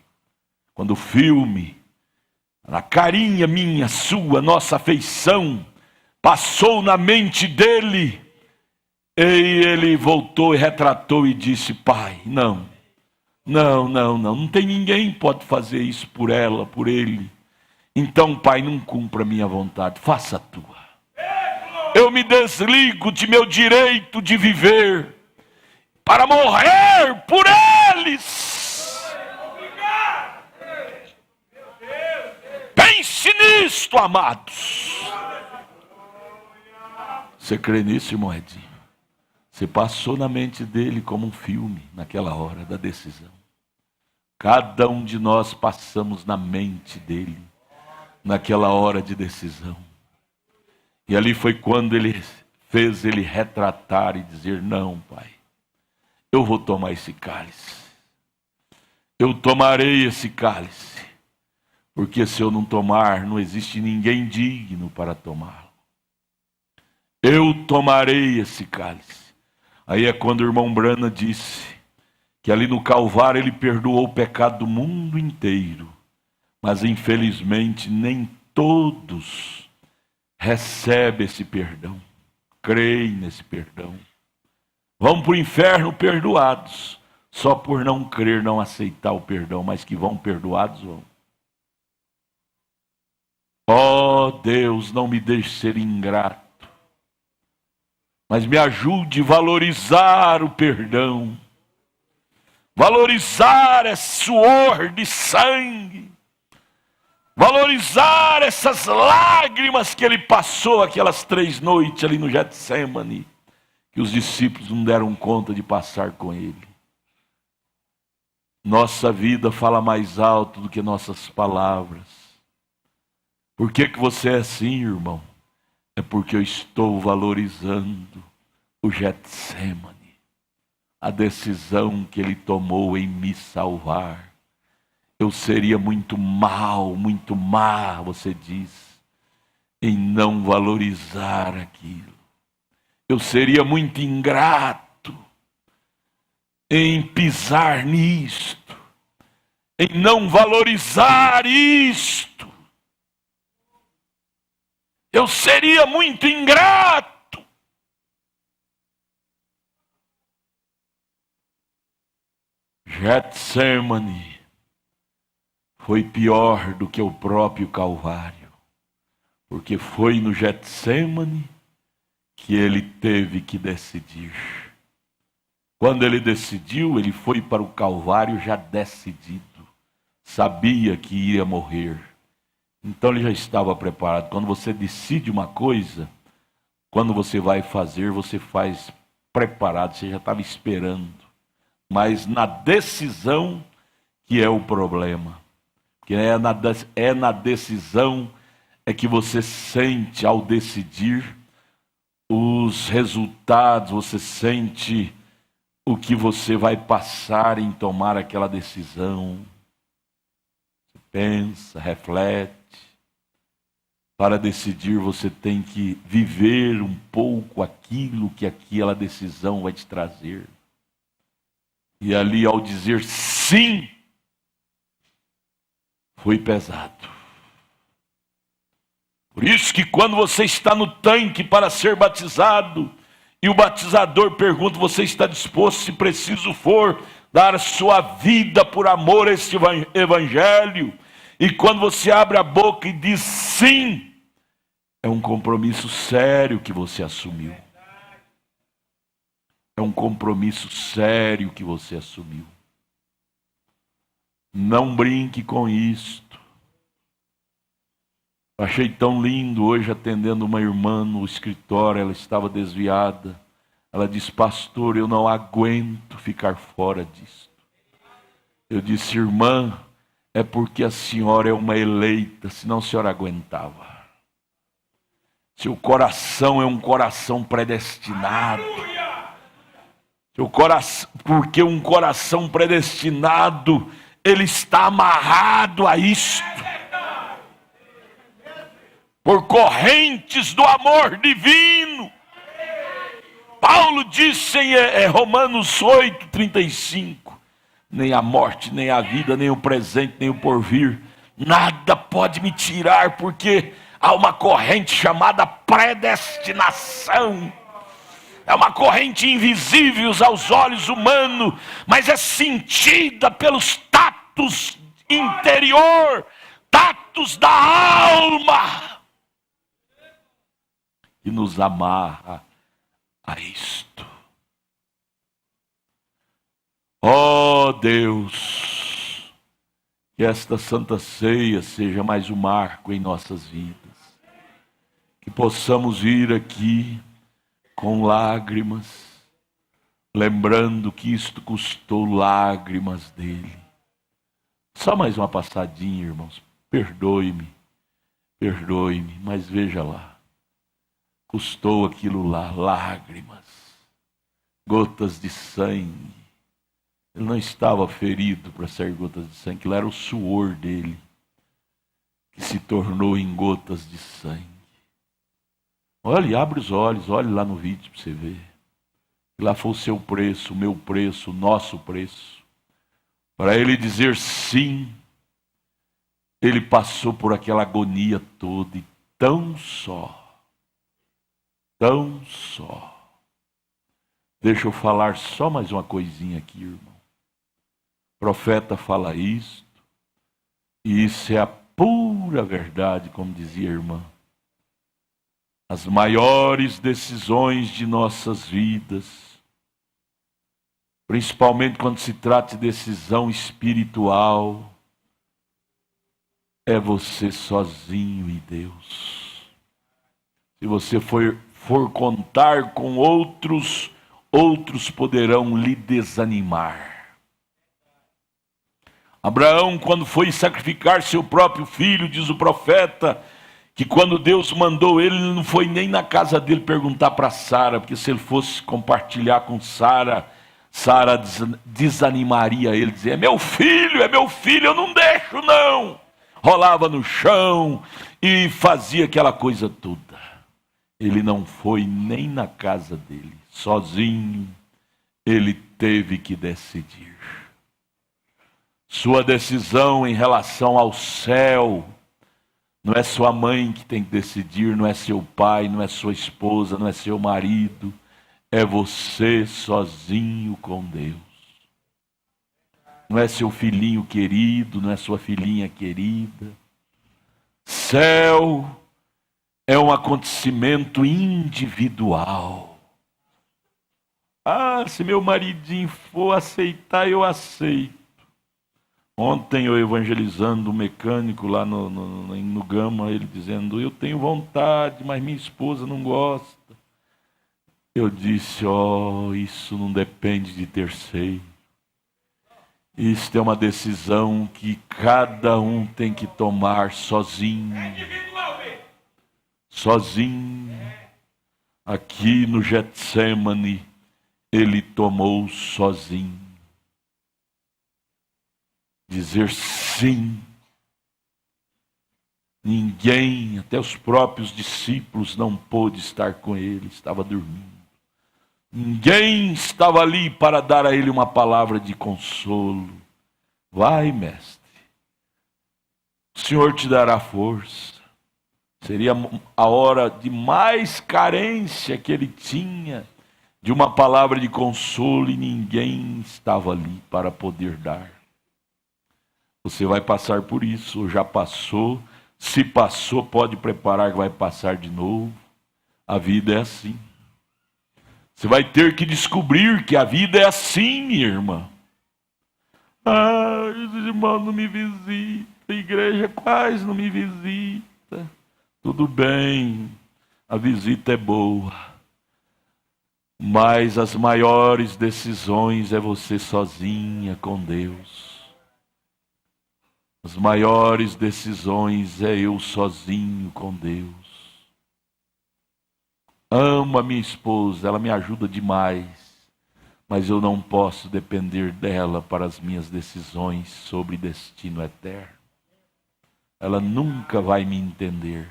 Quando o filme, a carinha minha, sua, nossa afeição, passou na mente dele, e ele voltou e retratou e disse, pai, não tem ninguém que pode fazer isso por ela, por ele. Então, pai, não cumpra a minha vontade, faça a tua. Eu me desligo de meu direito de viver para morrer por eles. Pense nisto, amados. Você crê nisso, irmão Edinho? Você passou na mente dele como um filme, naquela hora da decisão. Cada um de nós passamos na mente dele, naquela hora de decisão. E ali foi quando ele fez ele retratar e dizer, não, pai, eu vou tomar esse cálice. Eu tomarei esse cálice. Porque se eu não tomar, não existe ninguém digno para tomá-lo. Eu tomarei esse cálice. Aí é quando o irmão Brana disse que ali no Calvário ele perdoou o pecado do mundo inteiro. Mas infelizmente nem todos recebem esse perdão, creem nesse perdão. Vão para o inferno perdoados, só por não crer, não aceitar o perdão, mas que vão perdoados vão. Ó Deus, não me deixe ser ingrato. Mas me ajude a valorizar o perdão. Valorizar esse suor de sangue. Valorizar essas lágrimas que ele passou aquelas 3 noites ali no Getsemane. Que os discípulos não deram conta de passar com ele. Nossa vida fala mais alto do que nossas palavras. Por que você é assim, irmão? É porque eu estou valorizando o Getsemane, a decisão que ele tomou em me salvar, Eu seria muito mal, muito má, você diz, em não valorizar aquilo. Eu seria muito ingrato em pisar nisto, em não valorizar isto. Eu seria muito ingrato. Getsemane foi pior do que o próprio Calvário, porque foi no Getsemane que ele teve que decidir. Quando ele decidiu, ele foi para o Calvário já decidido, sabia que ia morrer. Então ele já estava preparado. Quando você decide uma coisa, quando você vai fazer, você faz preparado, você já estava esperando. Mas na decisão que é o problema. Porque é na decisão é que você sente, ao decidir, os resultados, você sente o que você vai passar em tomar aquela decisão. Você pensa, reflete. Para decidir, você tem que viver um pouco aquilo que aquela decisão vai te trazer. E ali, ao dizer sim, foi pesado. Por isso que quando você está no tanque para ser batizado, e o batizador pergunta, você está disposto, se preciso for, dar sua vida por amor a este evangelho? E quando você abre a boca e diz sim, é um compromisso sério que você assumiu. É um compromisso sério que você assumiu. Não brinque com isto. Achei tão lindo hoje atendendo uma irmã no escritório, ela estava desviada. Ela disse, pastor, eu não aguento ficar fora disto. Eu disse, irmã, é porque a senhora é uma eleita, senão a senhora aguentava. Seu coração é um coração predestinado. Porque um coração predestinado, ele está amarrado a isto. Por correntes do amor divino. Paulo disse em Romanos 8:35, nem a morte, nem a vida, nem o presente, nem o porvir, nada pode me tirar, porque há uma corrente chamada predestinação. É uma corrente invisível aos olhos humanos, mas é sentida pelos tatos interior, tatos da alma, e nos amarra a isto. Ó Deus, que esta Santa Ceia seja mais um marco em nossas vidas, que possamos ir aqui com lágrimas, lembrando que isto custou lágrimas dele. Só mais uma passadinha, irmãos, perdoe-me, mas veja lá. Custou aquilo lá, lágrimas, gotas de sangue. Ele não estava ferido para ser gotas de sangue, aquilo era o suor dele, que se tornou em gotas de sangue. Olhe, abre os olhos, olhe lá no vídeo para você ver. Lá foi o seu preço, o meu preço, o nosso preço. Para ele dizer sim, ele passou por aquela agonia toda e tão só. Deixa eu falar só mais uma coisinha aqui, irmão. O profeta fala isto, e isso é a pura verdade, como dizia a irmã. As maiores decisões de nossas vidas, principalmente quando se trata de decisão espiritual, é você sozinho e Deus. Se você for contar com outros poderão lhe desanimar. Abraão, quando foi sacrificar seu próprio filho, diz o profeta, que quando Deus mandou ele não foi nem na casa dele perguntar para Sara, porque se ele fosse compartilhar com Sara, Sara desanimaria ele, dizia: é meu filho, eu não deixo não. Rolava no chão e fazia aquela coisa toda. Ele não foi nem na casa dele, sozinho, ele teve que decidir. Sua decisão em relação ao céu, não é sua mãe que tem que decidir, não é seu pai, não é sua esposa, não é seu marido, é você sozinho com Deus. Não é seu filhinho querido, não é sua filhinha querida. Céu é um acontecimento individual. Ah, se meu maridinho for aceitar, eu aceito. Ontem eu evangelizando um mecânico lá no Gama, ele dizendo: eu tenho vontade, mas minha esposa não gosta. Eu disse: isso não depende de terceiro. Isso é uma decisão que cada um tem que tomar sozinho. Sozinho. Aqui no Getsemane, ele tomou sozinho. Dizer sim. Ninguém, até os próprios discípulos, não pôde estar com ele, estava dormindo. Ninguém estava ali para dar a ele uma palavra de consolo. Vai, mestre. O Senhor te dará força. Seria a hora de mais carência que ele tinha de uma palavra de consolo e ninguém estava ali para poder dar. Você vai passar por isso, ou já passou. Se passou, pode preparar que vai passar de novo. A vida é assim. Você vai ter que descobrir que a vida é assim, minha irmã. Os irmãos não me visitam, a igreja quase não me visita. Tudo bem, a visita é boa. Mas as maiores decisões é você sozinha com Deus. As maiores decisões é eu sozinho com Deus. Amo a minha esposa, ela me ajuda demais, mas eu não posso depender dela para as minhas decisões sobre destino eterno. Ela nunca vai me entender,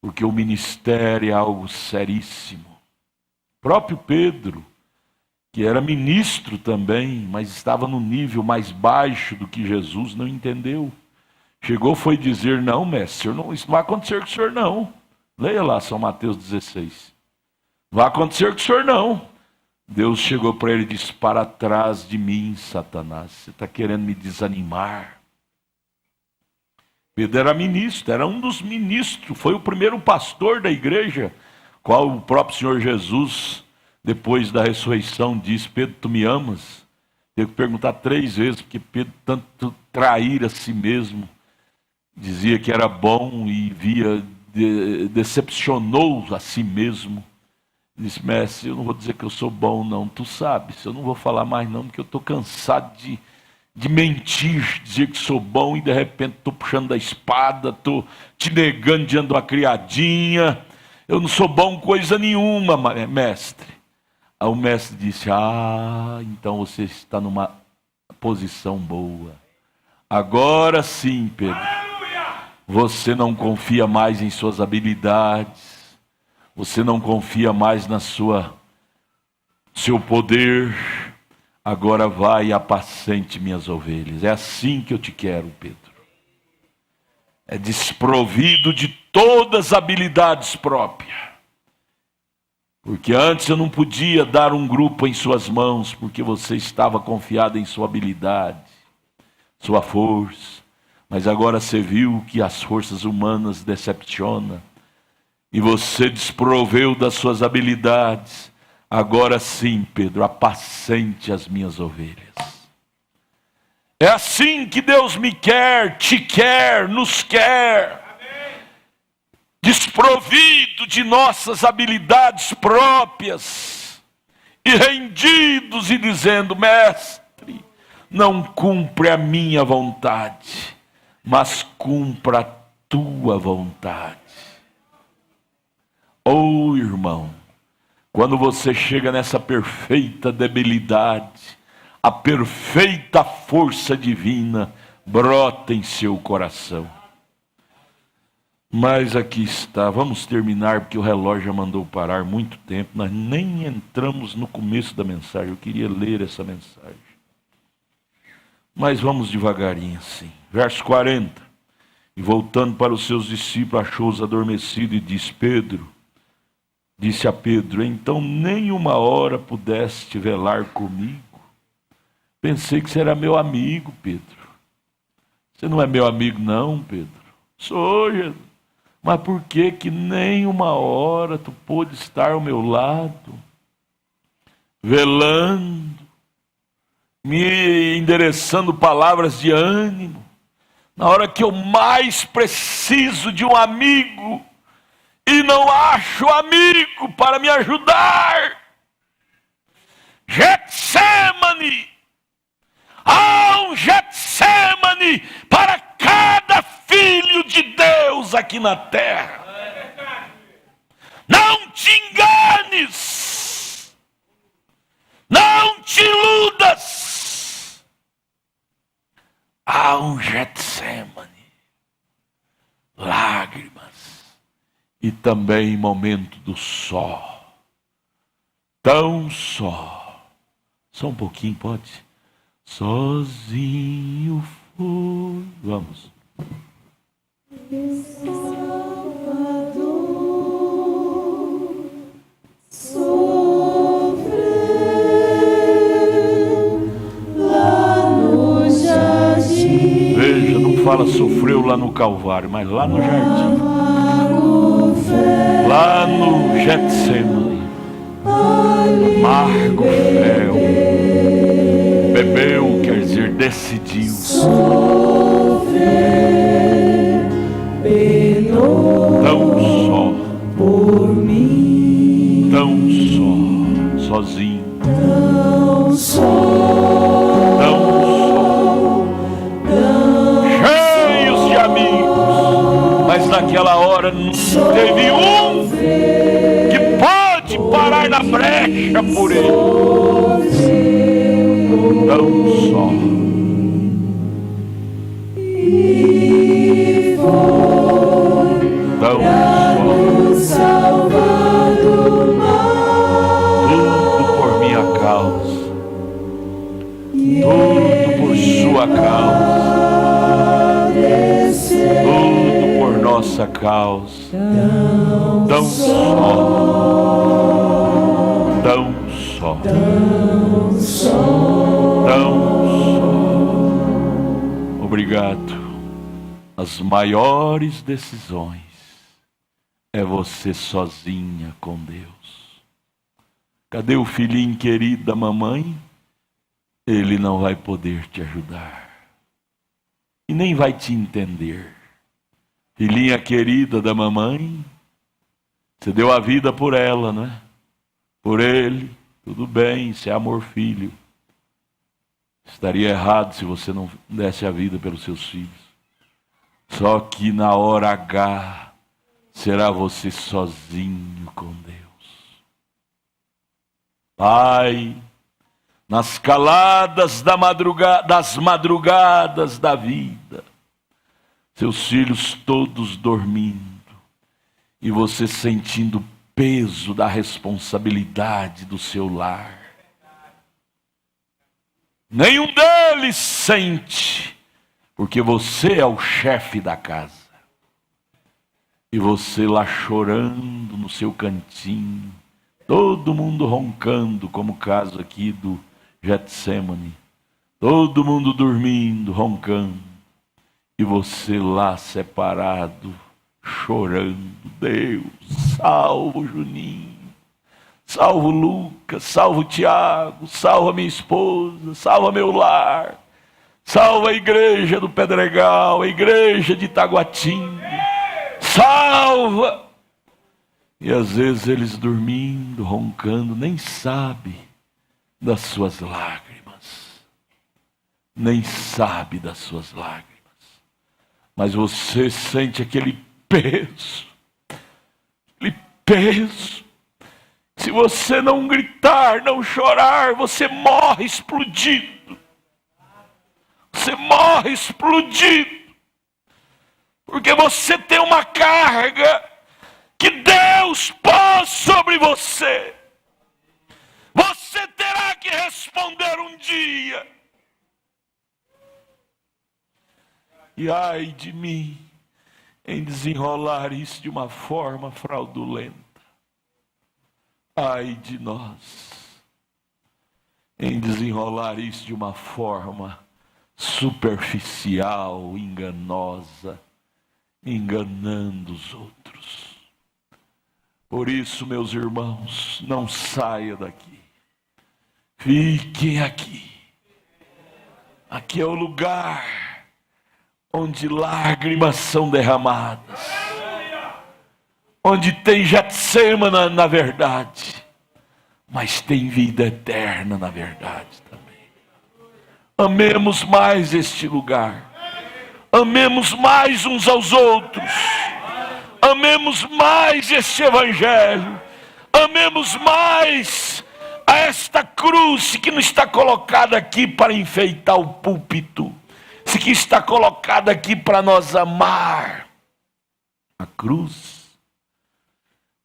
porque o ministério é algo seríssimo. O próprio Pedro, que era ministro também, mas estava no nível mais baixo do que Jesus, não entendeu. Chegou, foi dizer: não, mestre, isso não vai acontecer com o senhor não. Leia lá São Mateus 16. Não vai acontecer com o senhor não. Deus chegou para ele e disse: para trás de mim, Satanás, você está querendo me desanimar. Pedro era ministro, era um dos ministros, foi o primeiro pastor da igreja, qual o próprio Senhor Jesus, depois da ressurreição, disse: Pedro, tu me amas? Teve que perguntar 3 vezes, porque Pedro tanto trair a si mesmo, dizia que era bom e decepcionou a si mesmo. Disse: mestre, eu não vou dizer que eu sou bom não, tu sabes, eu não vou falar mais não, porque eu estou cansado de mentir, dizer que sou bom e de repente estou puxando da espada, estou te negando diante de uma criadinha, eu não sou bom coisa nenhuma, mestre. Aí o mestre disse: então você está numa posição boa. Agora sim, Pedro, você não confia mais em suas habilidades, você não confia mais na seu poder. Agora vai e apacente minhas ovelhas. É assim que eu te quero, Pedro. É desprovido de todas as habilidades próprias. Porque antes eu não podia dar um grupo em suas mãos, porque você estava confiado em sua habilidade, sua força. Mas agora você viu que as forças humanas decepcionam. E você desproveu das suas habilidades. Agora sim, Pedro, apacente as minhas ovelhas. É assim que Deus me quer, te quer, nos quer. Desprovido de nossas habilidades próprias. E rendidos e dizendo: mestre, não cumpre a minha vontade, mas cumpra a tua vontade. Oh, irmão, Quando você chega nessa perfeita debilidade, a perfeita força divina brota em seu coração. Mas aqui está, vamos terminar, porque o relógio já mandou parar muito tempo. Nós nem entramos no começo da mensagem, eu queria ler essa mensagem. Mas vamos devagarinho assim. Verso 40. E voltando para os seus discípulos, achou-os adormecidos e disse a Pedro, então nem uma hora pudeste velar comigo? Pensei que você era meu amigo, Pedro. Você não é meu amigo não, Pedro? Sou, Jesus. Mas por que nem uma hora tu pôde estar ao meu lado, velando, me endereçando palavras de ânimo, na hora que eu mais preciso de um amigo, e não acho amigo para me ajudar? Getsemane! Há um Getsemane para cada filho de Deus aqui na terra. Não te enganes, não te iludas. Há um Getsemane, lágrimas e também momento do só, tão só um pouquinho, pode? Sozinho foi. Vamos. Salvador sofreu lá no jardim. Veja, não fala sofreu lá no Calvário, mas lá no jardim, lá no Getsemane, amargo fel, bebeu, quer dizer, decidiu. Tão só, por mim, tão só, sozinho, tão só, cheios de amigos, mas naquela hora não teve um que pode parar na brecha por ele. Tão só. e foi Tão só. salvar do mal, Tudo por minha causa, tudo por sua causa, tudo por nossa causa. Tão só, tão só, tão só. Obrigado. As maiores decisões é você sozinha com Deus. Cadê o filhinho querido da mamãe? Ele não vai poder te ajudar e nem vai te entender. Filhinha querida da mamãe, você deu a vida por ela, não é? Por ele, tudo bem, isso é amor filho. Estaria errado se você não desse a vida pelos seus filhos. Só que na hora H, será você sozinho com Deus. Pai, nas caladas das madrugadas da vida, seus filhos todos dormindo, e você sentindo o peso da responsabilidade do seu lar. Nenhum deles sente, porque você é o chefe da casa. E você lá chorando no seu cantinho, todo mundo roncando, como o caso aqui do Getsemane. Todo mundo dormindo, roncando. E você lá separado, chorando. Deus, salva o Juninho, salva o Lucas, salva o Tiago, salva minha esposa, salva meu lar, salva a igreja do Pedregal, a igreja de Itaguatinga, salva! E às vezes eles dormindo, roncando, nem sabe das suas lágrimas, nem sabe das suas lágrimas, mas você sente aquele peso, Se você não gritar, não chorar, você morre explodido. Você morre explodido. Porque você tem uma carga que Deus pôs sobre você. Você terá que responder um dia. E ai de mim em desenrolar isso de uma forma fraudulenta. Ai de nós em desenrolar isso de uma forma superficial, enganosa, enganando os outros. Por isso, meus irmãos, não saia daqui. Fiquem aqui. Aqui é o lugar onde lágrimas são derramadas. Onde tem Getsêmani na verdade. Mas tem vida eterna na verdade também. Amemos mais este lugar. Amemos mais uns aos outros. Amemos mais este evangelho. Amemos mais a esta cruz que não está colocada aqui para enfeitar o púlpito. Que está colocada aqui para nós amar. A cruz.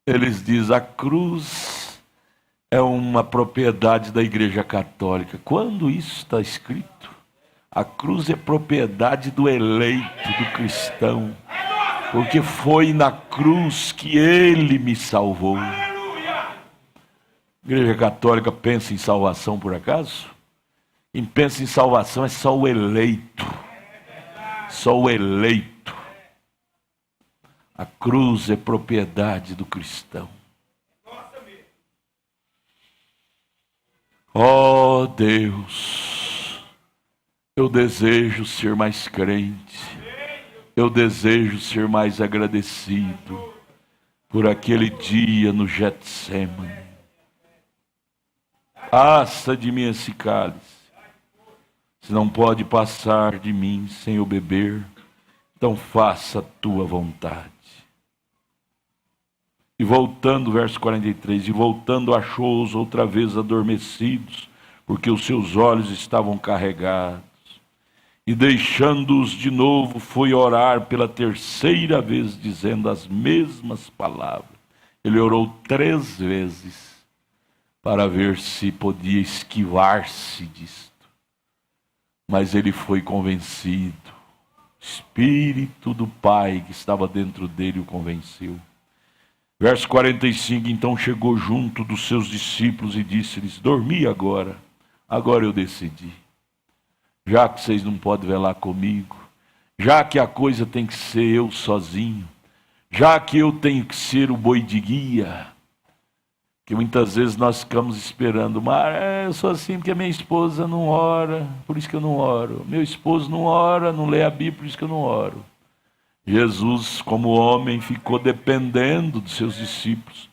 Eles dizem, a cruz é uma propriedade da Igreja Católica. Quando isso está escrito? A cruz é propriedade do eleito, do cristão. Porque foi na cruz que ele me salvou. A Igreja Católica pensa em salvação por acaso? Quem pensa em salvação é só o eleito. Só o eleito. A cruz é propriedade do cristão. Oh Deus, eu desejo ser mais crente. Eu desejo ser mais agradecido por aquele dia no Getsêmani. Passa de mim esse cálice. Se não pode passar de mim sem eu beber, então faça a tua vontade. E voltando, verso 43, e voltando achou-os outra vez adormecidos, porque os seus olhos estavam carregados. E deixando-os de novo, foi orar pela terceira vez, dizendo as mesmas palavras. Ele orou 3 vezes, para ver se podia esquivar-se disso. Mas ele foi convencido. O Espírito do Pai que estava dentro dele o convenceu. Verso 45, então chegou junto dos seus discípulos e disse-lhes, dormi agora eu decidi. Já que vocês não podem velar comigo, já que a coisa tem que ser eu sozinho, já que eu tenho que ser o boi de guia, que muitas vezes nós ficamos esperando, mas eu sou assim porque minha esposa não ora, por isso que eu não oro. Meu esposo não ora, não lê a Bíblia, por isso que eu não oro. Jesus, como homem, ficou dependendo dos seus discípulos,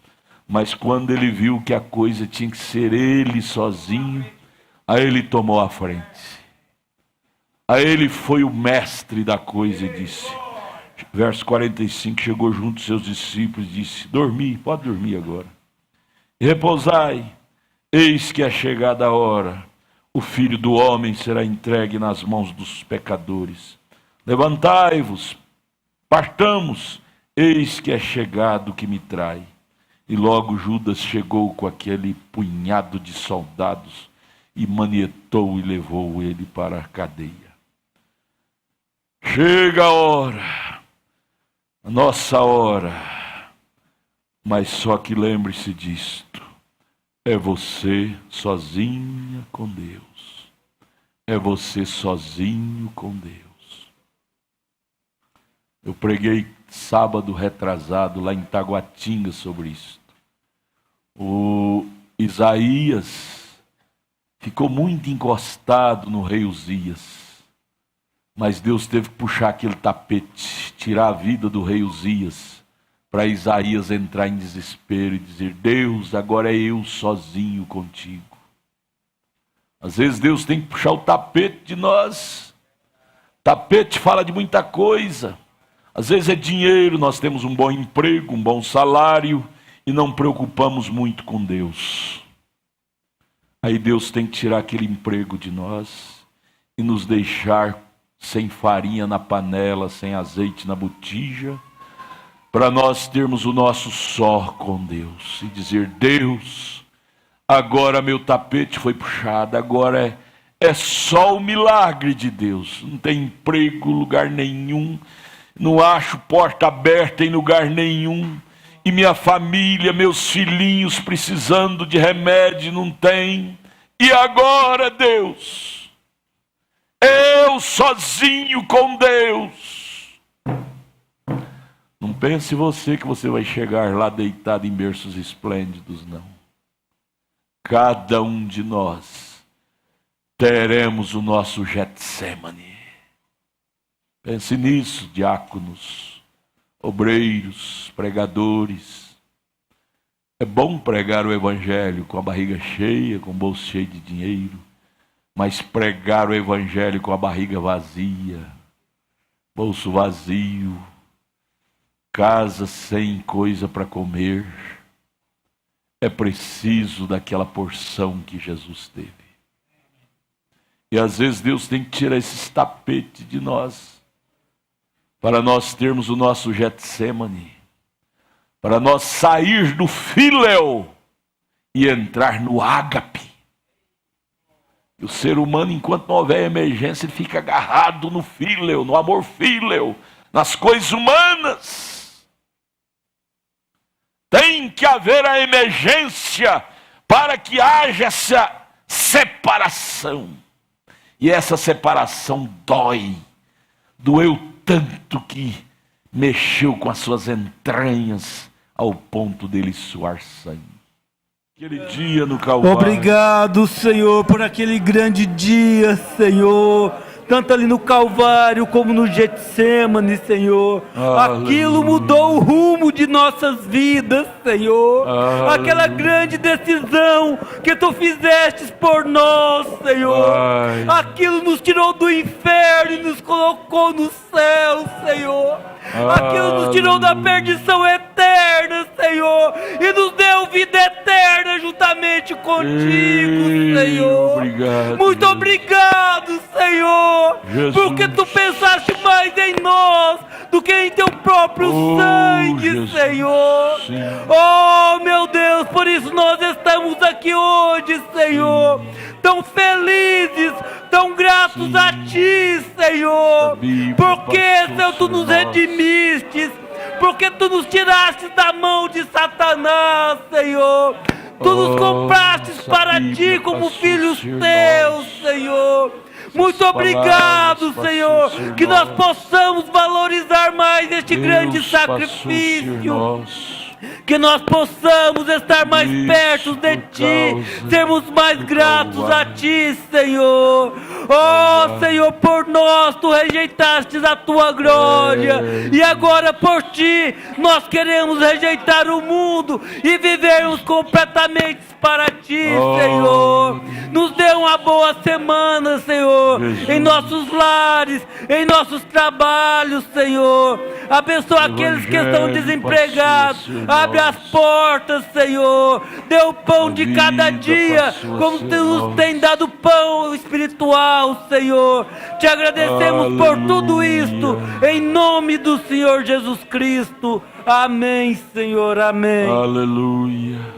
mas quando ele viu que a coisa tinha que ser ele sozinho, aí ele tomou a frente. Aí ele foi o mestre da coisa e disse, verso 45, chegou junto dos seus discípulos e disse, dormi, pode dormir agora. Repousai, eis que é chegada a hora, o Filho do Homem será entregue nas mãos dos pecadores. Levantai-vos, partamos, eis que é chegado o que me trai. E logo Judas chegou com aquele punhado de soldados e manietou e levou ele para a cadeia. Chega a hora, a nossa hora. Mas só que lembre-se disto, é você sozinha com Deus. É você sozinho com Deus. Eu preguei sábado retrasado lá em Taguatinga sobre isso. O Isaías ficou muito encostado no rei Uzias. Mas Deus teve que puxar aquele tapete, tirar a vida do rei Uzias, para Isaías entrar em desespero e dizer, Deus, agora é eu sozinho contigo. Às vezes Deus tem que puxar o tapete de nós. Tapete fala de muita coisa. Às vezes é dinheiro, nós temos um bom emprego, um bom salário, e não preocupamos muito com Deus. Aí Deus tem que tirar aquele emprego de nós e nos deixar sem farinha na panela, sem azeite na botija, para nós termos o nosso só com Deus e dizer: Deus, agora meu tapete foi puxado, agora é só o milagre de Deus. Não tem emprego, lugar nenhum, não acho porta aberta em lugar nenhum, e minha família, meus filhinhos precisando de remédio, não tem. E agora, Deus, eu sozinho com Deus. Não pense você que você vai chegar lá deitado em berços esplêndidos, não. Cada um de nós teremos o nosso Getsemane. Pense nisso, diáconos, obreiros, pregadores. É bom pregar o evangelho com a barriga cheia, com o bolso cheio de dinheiro, mas pregar o evangelho com a barriga vazia, bolso vazio, casa sem coisa para comer, é preciso daquela porção que Jesus teve. E às vezes Deus tem que tirar esses tapetes de nós, para nós termos o nosso Getsemane, para nós sair do filéu e entrar no ágape. E o ser humano, enquanto não houver emergência, ele fica agarrado no filéu, no amor filéu, nas coisas humanas. Tem que haver a emergência para que haja essa separação. E essa separação doeu tanto que mexeu com as suas entranhas ao ponto dele suar sangue. Aquele dia no Calvário. Obrigado, Senhor, por aquele grande dia, Senhor. Tanto ali no Calvário como no Getsemane, Senhor. Aleluia. Aquilo mudou o rumo de nossas vidas, Senhor. Aleluia. Aquela grande decisão que Tu fizestes por nós, Senhor. Ai. Aquilo nos tirou do inferno e nos colocou no céu, Senhor. Aquilo nos tirou da perdição eterna, Senhor, e nos deu vida eterna juntamente contigo, Senhor. Obrigado. Muito obrigado, Senhor, Jesus. porque Tu pensaste mais em nós do que em Teu próprio sangue, Jesus. Senhor. Sim. Oh, meu Deus, por isso nós estamos aqui hoje, Senhor, tão felizes, tão gratos a Ti, Senhor, porque, Senhor, Tu nos redimiste, porque Tu nos tiraste da mão de Satanás, Senhor. Tu nos compraste para Ti como filhos Teus, Senhor. Muito obrigado, Senhor, que nós possamos valorizar mais este grande sacrifício. Que nós possamos estar mais perto de Ti, sermos mais gratos a Ti, Senhor. Oh, Senhor, por nós Tu rejeitaste a Tua glória, e agora por Ti nós queremos rejeitar o mundo e vivermos completamente para Ti, Senhor. Nos dê uma boa semana, Senhor, em nossos lares, em nossos trabalhos, Senhor. Abençoa aqueles que estão desempregados. Abre as portas, Senhor. Dê o pão de cada dia, como Tu nos tem dado pão espiritual, Senhor. Te agradecemos por tudo isto, em nome do Senhor Jesus Cristo. Amém, Senhor. Amém. Aleluia.